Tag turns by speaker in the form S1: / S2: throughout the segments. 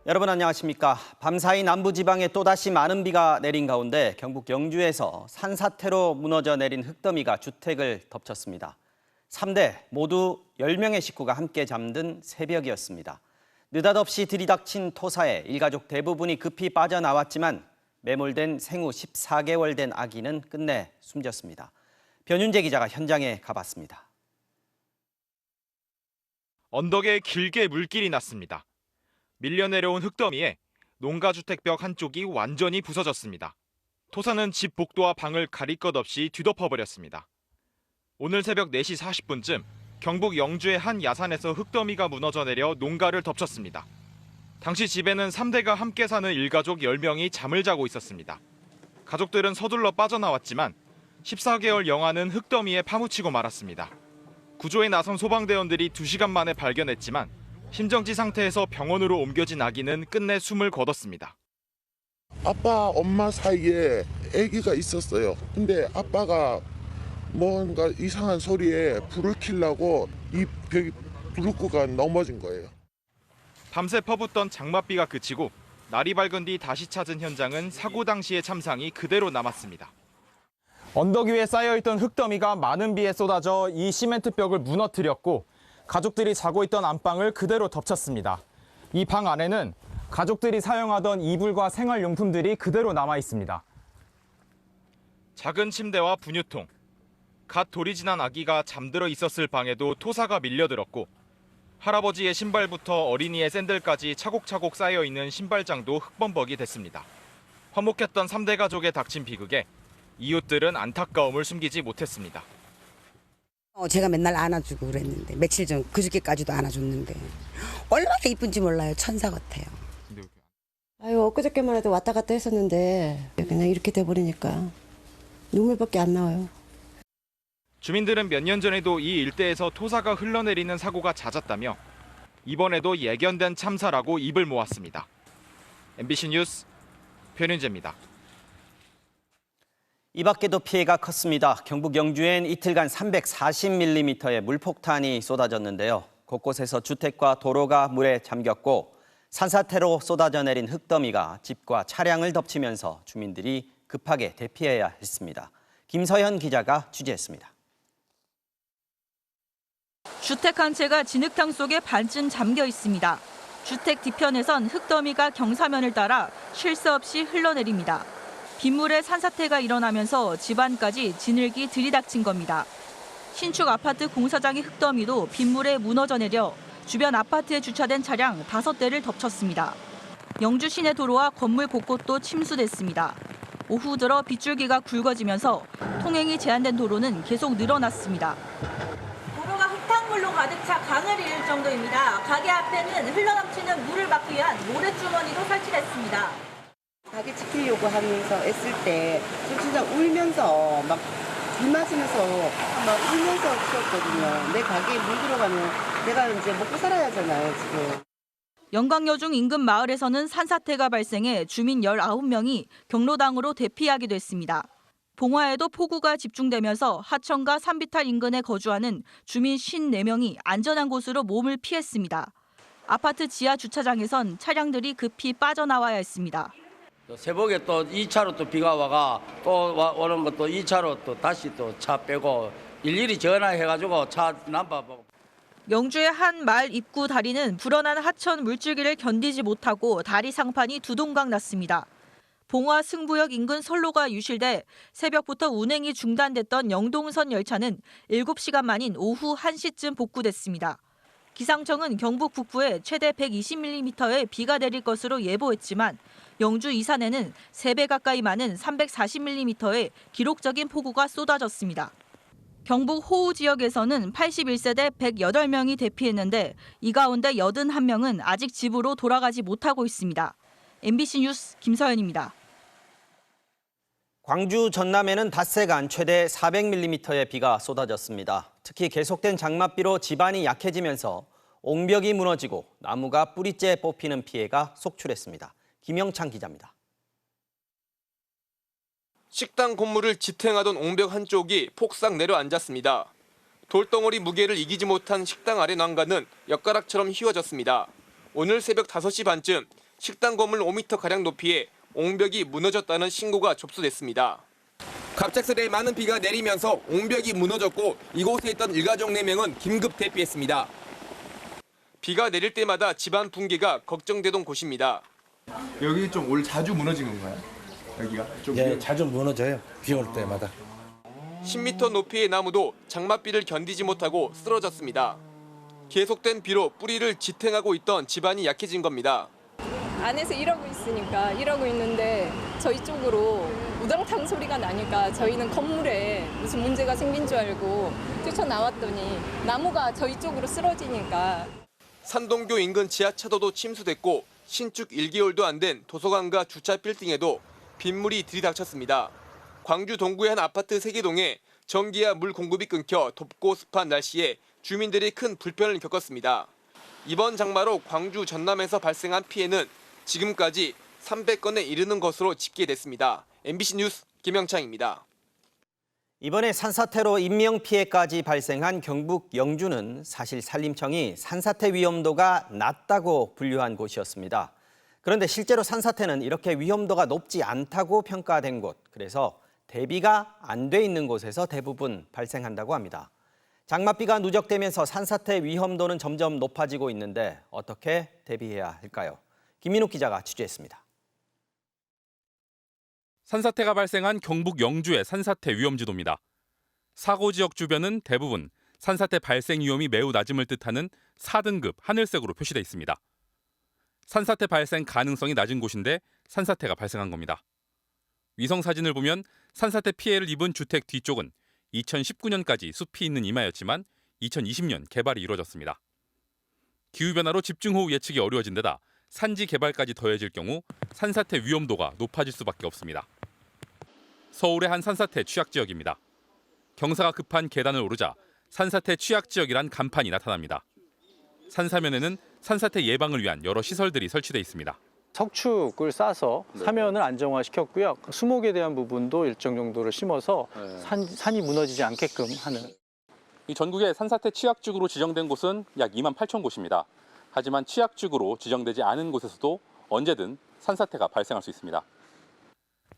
S1: 여러분 안녕하십니까. 밤사이 남부지방에 또다시 많은 비가 내린 가운데 경북 영주에서 산사태로 무너져 내린 흙더미가 주택을 덮쳤습니다. 3대 모두 10명의 식구가 함께 잠든 새벽이었습니다. 느닷없이 들이닥친 토사에 일가족 대부분이 급히 빠져나왔지만 매몰된 생후 14개월 된 아기는 끝내 숨졌습니다. 변윤재 기자가 현장에 가봤습니다.
S2: 언덕에 길게 물길이 났습니다. 밀려 내려온 흙더미에 농가주택벽 한쪽이 완전히 부서졌습니다. 토사는 집 복도와 방을 가릴 것 없이 뒤덮어버렸습니다. 오늘 새벽 4시 40분쯤 경북 영주의 한 야산에서 흙더미가 무너져 내려 농가를 덮쳤습니다. 당시 집에는 3대가 함께 사는 일가족 10명이 잠을 자고 있었습니다. 가족들은 서둘러 빠져나왔지만 14개월 영아는 흙더미에 파묻히고 말았습니다. 구조에 나선 소방대원들이 2시간 만에 발견했지만 심정지 상태에서 병원으로 옮겨진 아기는 끝내 숨을 거뒀습니다.
S3: 아빠, 엄마 사이에 아기가 있었어요. 근데 아빠가 뭔가 이상한 소리에 불을 켜려고 이 벽이 불을 끄고 넘어진 거예요.
S2: 밤새 퍼붓던 장맛비가 그치고 날이 밝은 뒤 다시 찾은 현장은 사고 당시의 참상이 그대로 남았습니다.
S4: 언덕 위에 쌓여있던 흙더미가 많은 비에 쏟아져 이 시멘트벽을 무너뜨렸고 가족들이 자고 있던 안방을 그대로 덮쳤습니다. 이 방 안에는 가족들이 사용하던 이불과 생활용품들이 그대로 남아 있습니다.
S2: 작은 침대와 분유통, 갓 돌이 지난 아기가 잠들어 있었을 방에도 토사가 밀려들었고 할아버지의 신발부터 어린이의 샌들까지 차곡차곡 쌓여있는 신발장도 흙범벅이 됐습니다. 화목했던 3대 가족에 닥친 비극에 이웃들은 안타까움을 숨기지 못했습니다.
S5: 제가 맨날 안아주고 그랬는데 며칠 전 그저께까지도 안아줬는데 얼마나 이쁜지 몰라요. 천사 같아요.
S6: 아유, 엊그저께만 해도 왔다 갔다 했었는데 그냥 이렇게 돼버리니까 눈물밖에 안 나와요.
S2: 주민들은 몇 년 전에도 이 일대에서 토사가 흘러내리는 사고가 잦았다며 이번에도 예견된 참사라고 입을 모았습니다. MBC 뉴스 변윤재입니다.
S1: 이 밖에도 피해가 컸습니다. 경북 영주엔 이틀간 340mm의 물폭탄이 쏟아졌는데요. 곳곳에서 주택과 도로가 물에 잠겼고 산사태로 쏟아져 내린 흙더미가 집과 차량을 덮치면서 주민들이 급하게 대피해야 했습니다. 김서현 기자가 취재했습니다.
S7: 주택 한 채가 진흙탕 속에 반쯤 잠겨 있습니다. 주택 뒤편에선 흙더미가 경사면을 따라 쉴 새 없이 흘러내립니다. 빗물에 산사태가 일어나면서 집안까지 진흙이 들이닥친 겁니다. 신축 아파트 공사장의 흙더미도 빗물에 무너져 내려 주변 아파트에 주차된 차량 5대를 덮쳤습니다. 영주 시내 도로와 건물 곳곳도 침수됐습니다. 오후 들어 빗줄기가 굵어지면서 통행이 제한된 도로는 계속 늘어났습니다. 도로가 흙탕물로 가득 차 강을 잃을 정도입니다. 가게 앞에는 흘러넘치는 물을 막기 위한 모래주머니도 설치됐습니다.
S6: 가게 지키려고 하면서 애쓸 때 진짜 울면서 막 비 맞으면서 막 울면서 키웠거든요. 내 가게에 물 들어가면 내가 이제 먹고 살아야 하잖아요, 지금.
S7: 영광여중 인근 마을에서는 산사태가 발생해 주민 19명이 경로당으로 대피하기도 했습니다. 봉화에도 폭우가 집중되면서 하천과 산비탈 인근에 거주하는 주민 54명이 안전한 곳으로 몸을 피했습니다. 아파트 지하 주차장에선 차량들이 급히 빠져나와야 했습니다.
S8: 새벽에 또 2차로 또 비가 와가 또 오는 것도 2차로 또 다시 또 차 빼고 일일이 전화해가지고 차 남바보고.
S7: 영주의 한 마을 입구 다리는 불어난 하천 물줄기를 견디지 못하고 다리 상판이 두 동강 났습니다. 봉화 승부역 인근 선로가 유실돼 새벽부터 운행이 중단됐던 영동선 열차는 7시간 만인 오후 1시쯤 복구됐습니다. 기상청은 경북 북부에 최대 120mm의 비가 내릴 것으로 예보했지만 영주 이산에는 3배 가까이 많은 340mm의 기록적인 폭우가 쏟아졌습니다. 경북 호우 지역에서는 81세대 108명이 대피했는데 이 가운데 81명은 아직 집으로 돌아가지 못하고 있습니다. MBC 뉴스 김서연입니다.
S1: 광주 전남에는 닷새간 최대 400mm의 비가 쏟아졌습니다. 특히 계속된 장맛비로 집안이 약해지면서 옹벽이 무너지고 나무가 뿌리째 뽑히는 피해가 속출했습니다. 김영찬 기자입니다.
S9: 식당 건물을 지탱하던 옹벽 한쪽이 폭삭 내려앉았습니다. 돌덩어리 무게를 이기지 못한 식당 아래 난간은 엿가락처럼 휘어졌습니다. 오늘 새벽 5시 반쯤 식당 건물 5m가량 높이에 옹벽이 무너졌다는 신고가 접수됐습니다. 갑작스레 많은 비가 내리면서 옹벽이 무너졌고 이곳에 있던 일가족 4명은 긴급 대피했습니다. 비가 내릴 때마다 집안 붕괴가 걱정되던 곳입니다.
S10: 여기 좀 올 자주 무너진 건가요? 여기가? 좀
S11: 예, 자주 무너져요. 비 올 때마다.
S9: 10m 높이의 나무도 장맛비를 견디지 못하고 쓰러졌습니다. 계속된 비로 뿌리를 지탱하고 있던 집안이 약해진 겁니다.
S12: 안에서 일하고 있으니까 일하고 있는데 저희 쪽으로 우당탕 소리가 나니까 저희는 건물에 무슨 문제가 생긴 줄 알고 뛰쳐나왔더니 나무가 저희 쪽으로 쓰러지니까.
S9: 산동교 인근 지하차도도 침수됐고 신축 1개월도 안 된 도서관과 주차 빌딩에도 빗물이 들이닥쳤습니다. 광주 동구의 한 아파트 3개 동에 전기와 물 공급이 끊겨 덥고 습한 날씨에 주민들이 큰 불편을 겪었습니다. 이번 장마로 광주 전남에서 발생한 피해는 지금까지 300건에 이르는 것으로 집계됐습니다. MBC 뉴스 김영창입니다.
S1: 이번에 산사태로 인명피해까지 발생한 경북 영주는 사실 산림청이 산사태 위험도가 낮다고 분류한 곳이었습니다. 그런데 실제로 산사태는 이렇게 위험도가 높지 않다고 평가된 곳, 그래서 대비가 안 돼 있는 곳에서 대부분 발생한다고 합니다. 장맛비가 누적되면서 산사태 위험도는 점점 높아지고 있는데 어떻게 대비해야 할까요? 김민욱 기자가 취재했습니다.
S13: 산사태가 발생한 경북 영주의 산사태 위험지도입니다. 사고 지역 주변은 대부분 산사태 발생 위험이 매우 낮음을 뜻하는 4등급 하늘색으로 표시돼 있습니다. 산사태 발생 가능성이 낮은 곳인데 산사태가 발생한 겁니다. 위성 사진을 보면 산사태 피해를 입은 주택 뒤쪽은 2019년까지 숲이 있는 이마였지만 2020년 개발이 이루어졌습니다. 기후변화로 집중호우 예측이 어려워진 데다 산지 개발까지 더해질 경우 산사태 위험도가 높아질 수밖에 없습니다. 서울의 한 산사태 취약지역입니다. 경사가 급한 계단을 오르자 산사태 취약지역이란 간판이 나타납니다. 산사면에는 산사태 예방을 위한 여러 시설들이 설치돼 있습니다.
S14: 석축을 싸서 사면을 안정화시켰고요. 수목에 대한 부분도 일정 정도를 심어서 산이 무너지지 않게끔 하는.
S13: 이 전국의 산사태 취약지구로 지정된 곳은 약 2만 8천 곳입니다. 하지만 취약지구로 지정되지 않은 곳에서도 언제든 산사태가 발생할 수 있습니다.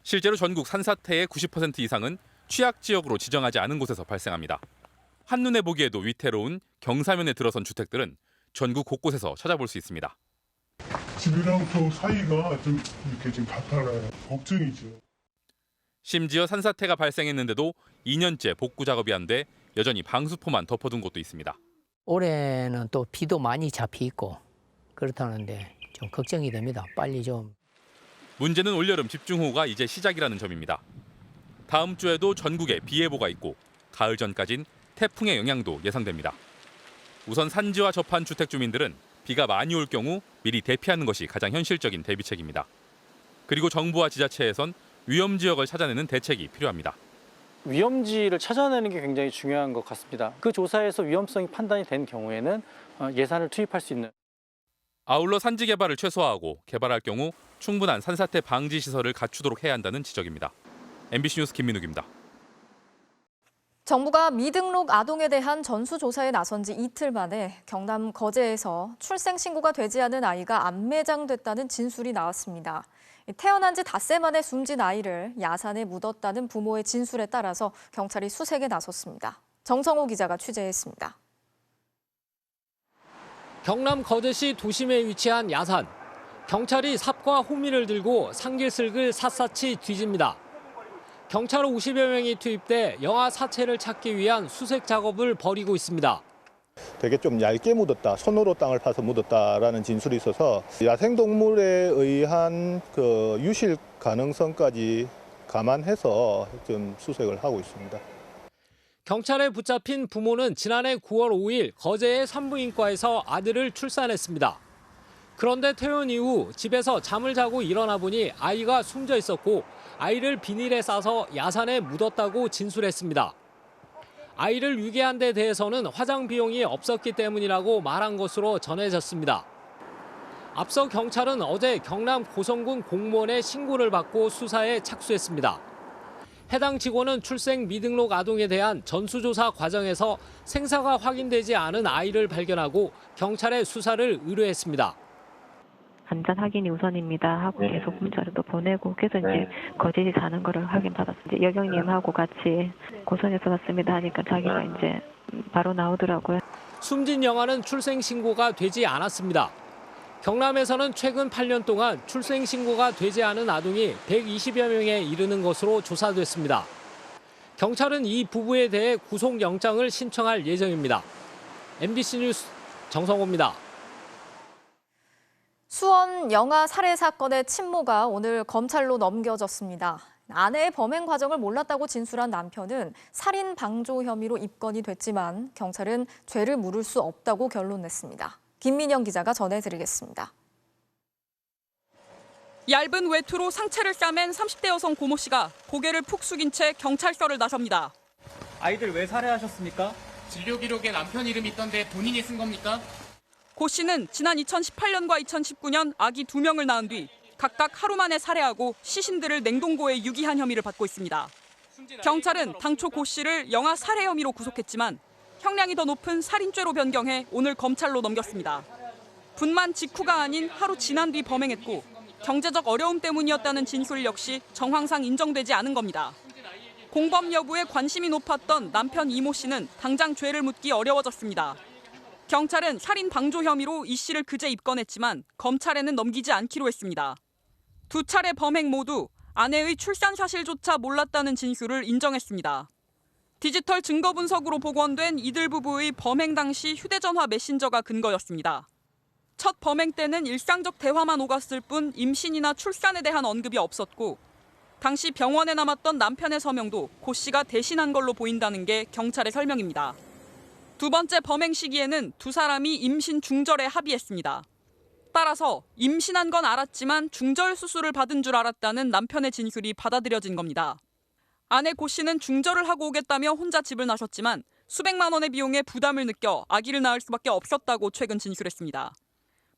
S13: 실제로 전국 산사태의 90% 이상은 취약지역으로 지정하지 않은 곳에서 발생합니다. 한눈에 보기에도 위태로운 경사면에 들어선 주택들은 전국 곳곳에서 찾아볼 수 있습니다.
S3: 집이랑 저 사이가 좀 이렇게 좀 가파라요. 걱정이죠.
S13: 심지어 산사태가 발생했는데도 2년째 복구 작업이 안 돼 여전히 방수포만 덮어둔 곳도 있습니다.
S15: 올해는 또 비도 많이 잡혀 있고 그렇다는데 좀 걱정이 됩니다. 빨리 좀.
S13: 문제는 올여름 집중호우가 이제 시작이라는 점입니다. 다음 주에도 전국에 비 예보가 있고 가을 전까진 태풍의 영향도 예상됩니다. 우선 산지와 접한 주택 주민들은 비가 많이 올 경우 미리 대피하는 것이 가장 현실적인 대비책입니다. 그리고 정부와 지자체에선 위험 지역을 찾아내는 대책이 필요합니다.
S14: 위험지를 찾아내는 게 굉장히 중요한 것 같습니다. 그 조사에서 위험성이 판단이 된 경우에는 예산을 투입할 수 있는.
S13: 아울러 산지 개발을 최소화하고 개발할 경우 충분한 산사태 방지 시설을 갖추도록 해야 한다는 지적입니다. MBC 뉴스 김민욱입니다.
S16: 정부가 미등록 아동에 대한 전수조사에 나선 지 이틀 만에 경남 거제에서 출생 신고가 되지 않은 아이가 안매장됐다는 진술이 나왔습니다. 태어난 지 닷새 만에 숨진 아이를 야산에 묻었다는 부모의 진술에 따라서 경찰이 수색에 나섰습니다. 정성호 기자가 취재했습니다.
S17: 경남 거제시 도심에 위치한 야산. 경찰이 삽과 호미를 들고 산길슬글 샅샅이 뒤집니다. 경찰 50여 명이 투입돼 영아 사체를 찾기 위한 수색 작업을 벌이고 있습니다.
S18: 되게 좀 얇게 묻었다, 손으로 땅을 파서 묻었다라는 진술이 있어서 야생동물에 의한 그 유실 가능성까지 감안해서 좀 수색을 하고 있습니다.
S17: 경찰에 붙잡힌 부모는 지난해 9월 5일 거제의 산부인과에서 아들을 출산했습니다. 그런데 퇴원 이후 집에서 잠을 자고 일어나 보니 아이가 숨져 있었고 아이를 비닐에 싸서 야산에 묻었다고 진술했습니다. 아이를 유괴한 데 대해서는 화장 비용이 없었기 때문이라고 말한 것으로 전해졌습니다. 앞서 경찰은 어제 경남 고성군 공무원의 신고를 받고 수사에 착수했습니다. 해당 직원은 출생 미등록 아동에 대한 전수조사 과정에서 생사가 확인되지 않은 아이를 발견하고 경찰에 수사를 의뢰했습니다.
S19: 안전 확인이 우선입니다 하고 계속 문자를 또 보내고 그래서 이제 거짓이 사는 거를 확인받았어요. 이제 여경님하고 같이 고성에서 왔습니다 하니까 자기가 이제 바로 나오더라고요.
S17: 숨진 영아는 출생 신고가 되지 않았습니다. 경남에서는 최근 8년 동안 출생 신고가 되지 않은 아동이 120여 명에 이르는 것으로 조사됐습니다. 경찰은 이 부부에 대해 구속영장을 신청할 예정입니다. MBC 뉴스 정성호입니다.
S16: 수원 영아 살해 사건의 친모가 오늘 검찰로 넘겨졌습니다. 아내의 범행 과정을 몰랐다고 진술한 남편은 살인 방조 혐의로 입건이 됐지만 경찰은 죄를 물을 수 없다고 결론냈습니다. 김민영 기자가 전해드리겠습니다.
S20: 얇은 외투로 상체를 싸맨 30대 여성 고모 씨가 고개를 푹 숙인 채 경찰서를 나섭니다.
S21: 아이들 왜 살해하셨습니까?
S22: 진료 기록에 남편 이름이 있던데 본인이 쓴 겁니까?
S20: 고 씨는 지난 2018년과 2019년 아기 2명을 낳은 뒤 각각 하루 만에 살해하고 시신들을 냉동고에 유기한 혐의를 받고 있습니다. 경찰은 당초 고 씨를 영아 살해 혐의로 구속했지만 형량이 더 높은 살인죄로 변경해 오늘 검찰로 넘겼습니다. 분만 직후가 아닌 하루 지난 뒤 범행했고 경제적 어려움 때문이었다는 진술 역시 정황상 인정되지 않은 겁니다. 공범 여부에 관심이 높았던 남편 이모 씨는 당장 죄를 묻기 어려워졌습니다. 경찰은 살인 방조 혐의로 이 씨를 그제 입건했지만 검찰에는 넘기지 않기로 했습니다. 두 차례 범행 모두 아내의 출산 사실조차 몰랐다는 진술을 인정했습니다. 디지털 증거 분석으로 복원된 이들 부부의 범행 당시 휴대전화 메신저가 근거였습니다. 첫 범행 때는 일상적 대화만 오갔을 뿐 임신이나 출산에 대한 언급이 없었고 당시 병원에 남았던 남편의 서명도 고 씨가 대신한 걸로 보인다는 게 경찰의 설명입니다. 두 번째 범행 시기에는 두 사람이 임신 중절에 합의했습니다. 따라서 임신한 건 알았지만 중절 수술을 받은 줄 알았다는 남편의 진술이 받아들여진 겁니다. 아내 고 씨는 중절을 하고 오겠다며 혼자 집을 나섰지만 수백만 원의 비용에 부담을 느껴 아기를 낳을 수밖에 없었다고 최근 진술했습니다.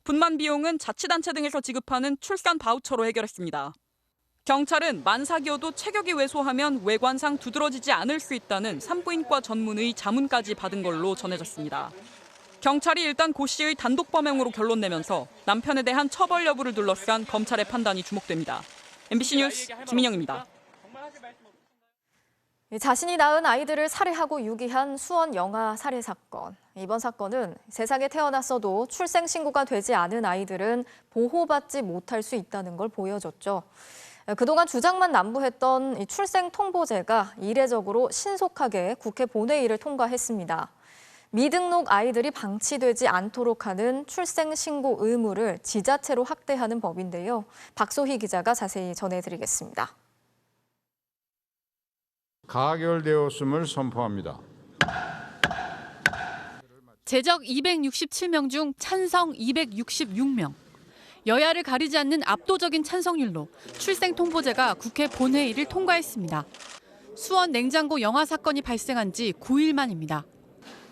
S20: 분만 비용은 자치단체 등에서 지급하는 출산 바우처로 해결했습니다. 경찰은 만삭이어도 체격이 왜소하면 외관상 두드러지지 않을 수 있다는 산부인과 전문의 자문까지 받은 걸로 전해졌습니다. 경찰이 일단 고 씨의 단독 범행으로 결론 내면서 남편에 대한 처벌 여부를 둘러싼 검찰의 판단이 주목됩니다. MBC 뉴스 김민영입니다.
S16: 자신이 낳은 아이들을 살해하고 유기한 수원 영아 살해 사건. 이번 사건은 세상에 태어났어도 출생 신고가 되지 않은 아이들은 보호받지 못할 수 있다는 걸 보여줬죠. 그동안 주장만 난무했던 이 출생 통보제가 이례적으로 신속하게 국회 본회의를 통과했습니다. 미등록 아이들이 방치되지 않도록 하는 출생 신고 의무를 지자체로 확대하는 법인데요. 박소희 기자가 자세히 전해드리겠습니다.
S23: 가결되었음을 선포합니다.
S24: 제적 267명 중 찬성 266명. 여야를 가리지 않는 압도적인 찬성률로 출생 통보제가 국회 본회의를 통과했습니다. 수원 냉장고 영아 사건이 발생한 지 9일 만입니다.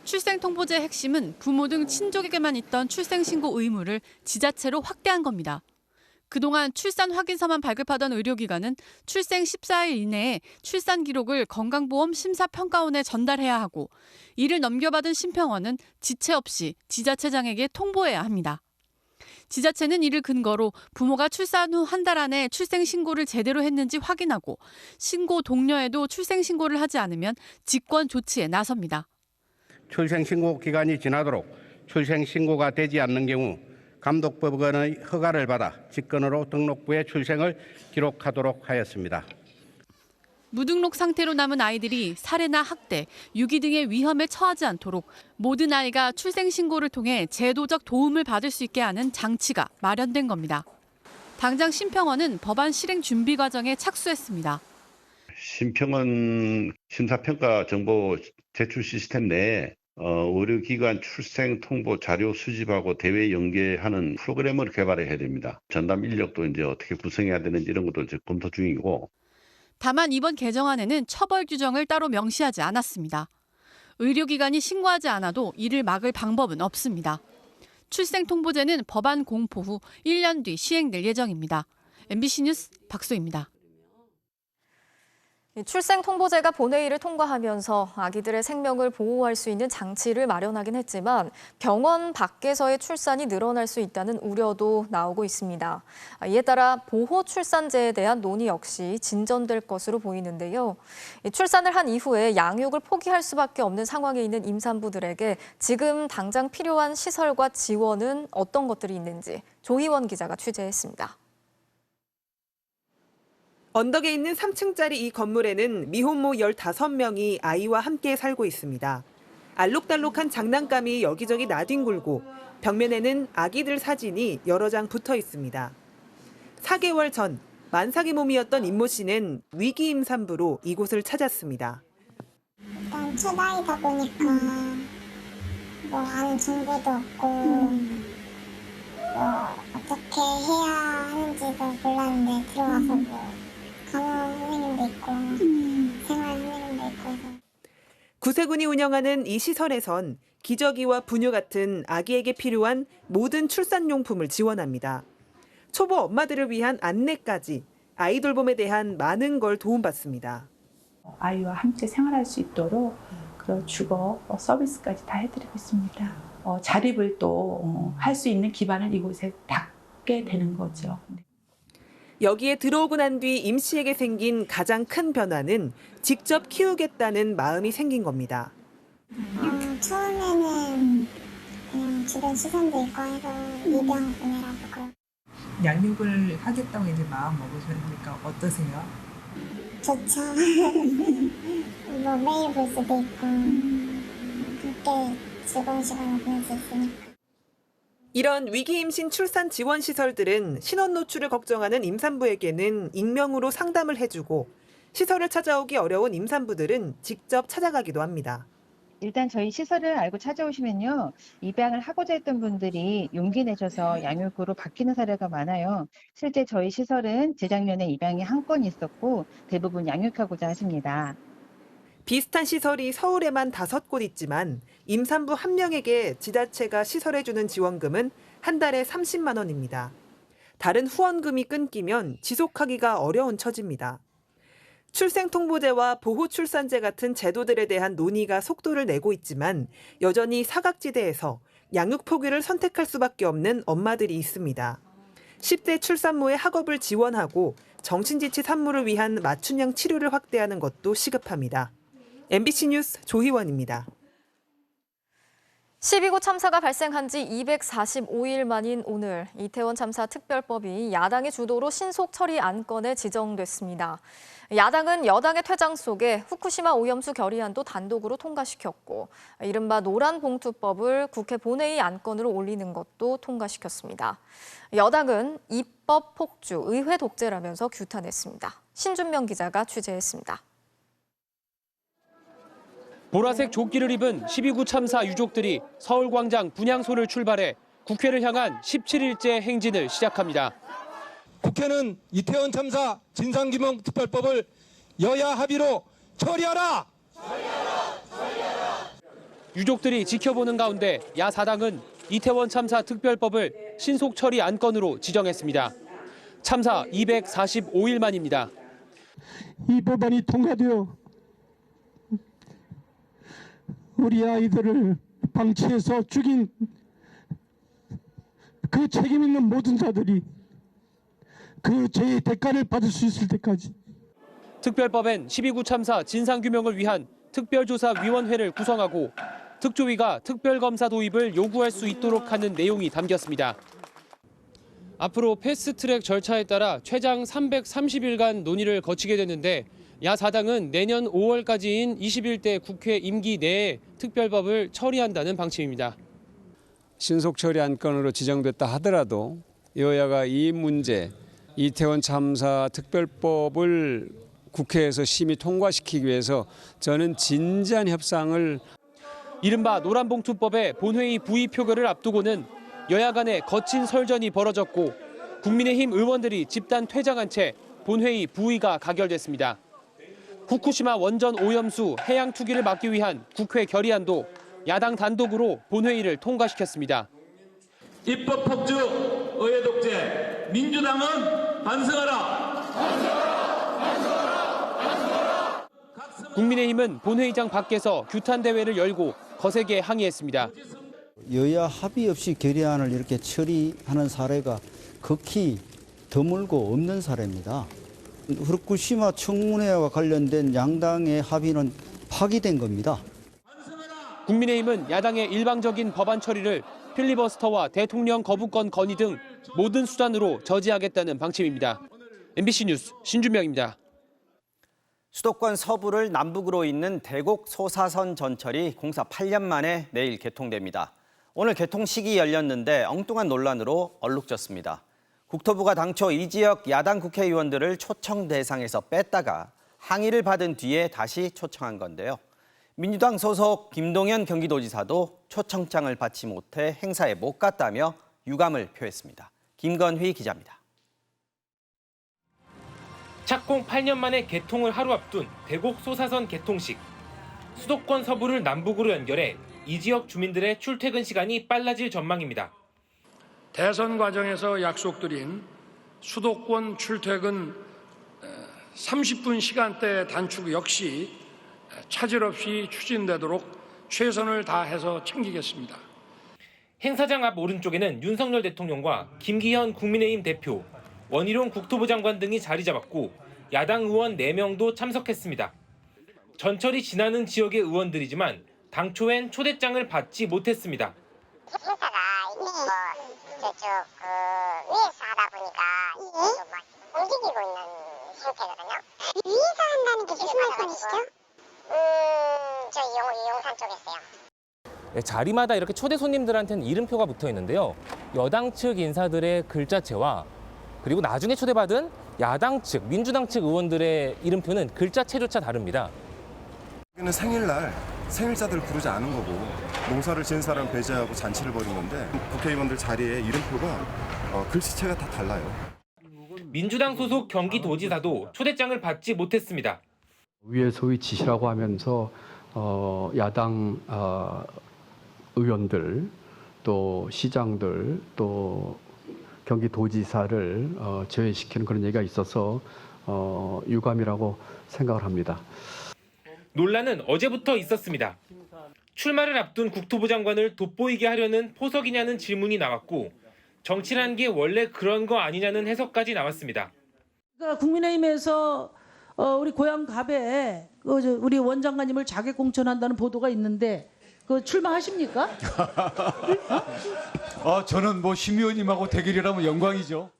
S24: 출생 통보제의 핵심은 부모 등 친족에게만 있던 출생 신고 의무를 지자체로 확대한 겁니다. 그동안 출산 확인서만 발급하던 의료기관은 출생 14일 이내에 출산 기록을 건강보험 심사평가원에 전달해야 하고 이를 넘겨받은 심평원은 지체 없이 지자체장에게 통보해야 합니다. 지자체는 이를 근거로 부모가 출산 후 한 달 안에 출생 신고를 제대로 했는지 확인하고 신고 동료에도 출생 신고를 하지 않으면 직권 조치에 나섭니다.
S25: 출생 신고 기간이 지나도록 출생 신고가 되지 않는 경우 감독법원의 허가를 받아 직권으로 등록부에 출생을 기록하도록 하였습니다.
S24: 무등록 상태로 남은 아이들이 살해나 학대, 유기 등의 위험에 처하지 않도록 모든 아이가 출생 신고를 통해 제도적 도움을 받을 수 있게 하는 장치가 마련된 겁니다. 당장 심평원은 법안 실행 준비 과정에 착수했습니다.
S26: 심평원 심사평가 정보 제출 시스템 내에 의료기관 출생 통보 자료 수집하고 대외 연계하는 프로그램을 개발해야 됩니다. 전담 인력도 이제 어떻게 구성해야 되는지 이런 것도 이제 검토 중이고.
S24: 다만 이번 개정안에는 처벌 규정을 따로 명시하지 않았습니다. 의료기관이 신고하지 않아도 이를 막을 방법은 없습니다. 출생 통보제는 법안 공포 후 1년 뒤 시행될 예정입니다. MBC 뉴스 박소희입니다.
S16: 출생통보제가 본회의를 통과하면서 아기들의 생명을 보호할 수 있는 장치를 마련하긴 했지만 병원 밖에서의 출산이 늘어날 수 있다는 우려도 나오고 있습니다. 이에 따라 보호출산제에 대한 논의 역시 진전될 것으로 보이는데요. 출산을 한 이후에 양육을 포기할 수밖에 없는 상황에 있는 임산부들에게 지금 당장 필요한 시설과 지원은 어떤 것들이 있는지 조희원 기자가 취재했습니다.
S2: 언덕에 있는 3층짜리 이 건물에는 미혼모 15명이 아이와 함께 살고 있습니다. 알록달록한 장난감이 여기저기 나뒹굴고 벽면에는 아기들 사진이 여러 장 붙어 있습니다. 4개월 전 만삭의 몸이었던 임모 씨는 위기 임산부로 이곳을 찾았습니다.
S4: 일단 첫 아이다 보니까 뭐 아는 정보도 없고 뭐 어떻게 해야 하는지도 몰랐는데 들어와서 뭐 간호 선생님도 있고 생활 선생님도 있고.
S2: 구세군이 운영하는 이 시설에선 기저귀와 분유 같은 아기에게 필요한 모든 출산용품을 지원합니다. 초보 엄마들을 위한 안내까지 아이 돌봄에 대한 많은 걸 도움받습니다.
S5: 아이와 함께 생활할 수 있도록 그런 주거 서비스까지 다 해드리고 있습니다. 자립을 또 할 수 있는 기반을 이곳에 닦게 되는 거죠.
S2: 여기에 들어오고 난 뒤 임 씨에게 생긴 가장 큰 변화는 직접 키우겠다는 마음이 생긴 겁니다.
S4: 처음에는 그냥 주변 시선도 있고 해서 입양 보내라고 그러고.
S6: 양육을 하겠다고 이제 마음 먹으셨으니까 어떠세요?
S4: 좋죠. 뭐 매일 볼 수도 있고 함께 즐거운 시간을 보낼 수 있으니까.
S2: 이런 위기 임신 출산 지원 시설들은 신원 노출을 걱정하는 임산부에게는 익명으로 상담을 해주고 시설을 찾아오기 어려운 임산부들은 직접 찾아가기도 합니다.
S7: 일단 저희 시설을 알고 찾아오시면요. 입양을 하고자 했던 분들이 용기 내셔서 양육으로 바뀌는 사례가 많아요. 실제 저희 시설은 재작년에 입양이 한 건 있었고 대부분 양육하고자 하십니다.
S2: 비슷한 시설이 서울에만 5곳 있지만 임산부 1명에게 지자체가 시설해주는 지원금은 한 달에 30만 원입니다. 다른 후원금이 끊기면 지속하기가 어려운 처지입니다. 출생통보제와 보호출산제 같은 제도들에 대한 논의가 속도를 내고 있지만 여전히 사각지대에서 양육 포기를 선택할 수밖에 없는 엄마들이 있습니다. 10대 출산모의 학업을 지원하고 정신지치 산모를 위한 맞춤형 치료를 확대하는 것도 시급합니다. MBC 뉴스 조희원입니다.
S16: 12구 참사가 발생한 지 245일 만인 오늘 이태원 참사 특별법이 야당의 주도로 신속 처리 안건에 지정됐습니다. 야당은 여당의 퇴장 속에 후쿠시마 오염수 결의안도 단독으로 통과시켰고 이른바 노란봉투법을 국회 본회의 안건으로 올리는 것도 통과시켰습니다. 여당은 입법 폭주, 의회 독재라면서 규탄했습니다. 신준명 기자가 취재했습니다.
S17: 보라색 조끼를 입은 12구 참사 유족들이 서울광장 분향소를 출발해 국회를 향한 17일째 행진을 시작합니다.
S8: 국회는 이태원 참사 진상규명 특별법을 여야 합의로 처리하라!
S17: 유족들이 지켜보는 가운데 야사당은 이태원 참사 특별법을 신속 처리 안건으로 지정했습니다. 참사 245일 만입니다.
S8: 이 법안이 통과되어 우리 아이들을 방치해서 죽인 그 책임 있는 모든 자들이 그 죄의 대가를 받을 수 있을 때까지.
S17: 특별법엔 12구 참사 진상규명을 위한 특별조사위원회를 구성하고 특조위가 특별검사 도입을 요구할 수 있도록 하는 내용이 담겼습니다. 앞으로 패스트트랙 절차에 따라 최장 330일간 논의를 거치게 되는데 야사당은 내년 5월까지인 21대 국회 임기 내에 특별법을 처리한다는 방침입니다.
S27: 신속 처리 안건으로 지정됐다 하더라도 여야가 이 문제, 이태원 참사 특별법을 국회에서 심의 통과시키기 위해서 저는 진지한 협상을
S17: 이른바 노란봉투법의 본회의 부의 표결을 앞두고는 여야 간의 거친 설전이 벌어졌고 국민의힘 의원들이 집단 퇴장한 채 본회의 부의가 가결됐습니다. 후쿠시마 원전 오염수 해양 투기를 막기 위한 국회 결의안도 야당 단독으로 본회의를 통과시켰습니다.
S8: 입법 폭주, 의회 독재, 민주당은 반성하라!
S1: 국민의힘은 본회의장 밖에서 규탄 대회를 열고 거세게 항의했습니다.
S3: 여야 합의 없이 결의안을 이렇게 처리하는 사례가 극히 드물고 없는 사례입니다. 후쿠시마 청문회와 관련된 양당의 합의는 파기된 겁니다.
S1: 국민의힘은 야당의 일방적인 법안 처리를 필리버스터와 대통령 거부권 건의 등 모든 수단으로 저지하겠다는 방침입니다. MBC 뉴스 신준명입니다.
S9: 수도권 서부를 남북으로 잇는 대곡 소사선 전철이 공사 8년 만에 내일 개통됩니다. 오늘 개통식이 열렸는데 엉뚱한 논란으로 얼룩졌습니다. 국토부가 당초 이 지역 야당 국회의원들을 초청 대상에서 뺐다가 항의를 받은 뒤에 다시 초청한 건데요. 민주당 소속 김동연 경기도지사도 초청장을 받지 못해 행사에 못 갔다며 유감을 표했습니다. 김건휘 기자입니다.
S22: 착공 8년 만에 개통을 하루 앞둔 대곡 소사선 개통식. 수도권 서부를 남북으로 연결해 이 지역 주민들의 출퇴근 시간이 빨라질 전망입니다.
S10: 대선 과정에서 약속드린 수도권 출퇴근 30분 시간대 단축 역시 차질 없이 추진되도록 최선을 다해서 챙기겠습니다.
S22: 행사장 앞 오른쪽에는 윤석열 대통령과 김기현 국민의힘 대표, 원희룡 국토부 장관 등이 자리 잡았고 야당 의원 4명도 참석했습니다. 전철이 지나는 지역의 의원들이지만 당초엔 초대장을 받지 못했습니다.
S4: 행사가 저쪽 위에서 하다 보니까 막 움직이고 있는 상태거든요. 위에서 한다는 게 무슨 말씀이시죠? 저희 용산 쪽에 있어요.
S11: 자리마다 이렇게 초대 손님들한테는 이름표가 붙어 있는데요. 여당 측 인사들의 글자체와 그리고 나중에 초대받은 야당 측, 민주당 측 의원들의 이름표는 글자체조차 다릅니다.
S12: 여기는 생일날 생일자들을 부르지 않은 거고 농사를 지은 사람 배제하고 잔치를 벌인 건데 국회의원들 자리에 이름표가 글씨체가 다 달라요.
S22: 민주당 소속 경기도지사도 초대장을 받지 못했습니다.
S15: 위에 소위 지시라고 하면서 야당 의원들 또 시장들 또 경기도지사를 제외시키는 그런 얘기가 있어서 유감이라고 생각을 합니다.
S22: 논란은 어제부터 있었습니다. 출마를 앞둔 국토부 장관을 돋보이게 하려는 포석이냐는 질문이 나왔고 정치란 게 원래 그런 거 아니냐는 해석까지 나왔습니다.
S28: 그러니까 국민의힘에서 우리 고향 갑에 우리 원장관님을 자객 공천한다는 보도가 있는데 그 출마하십니까?
S29: 저는 뭐 심 의원님하고 대결이라면 영광이죠.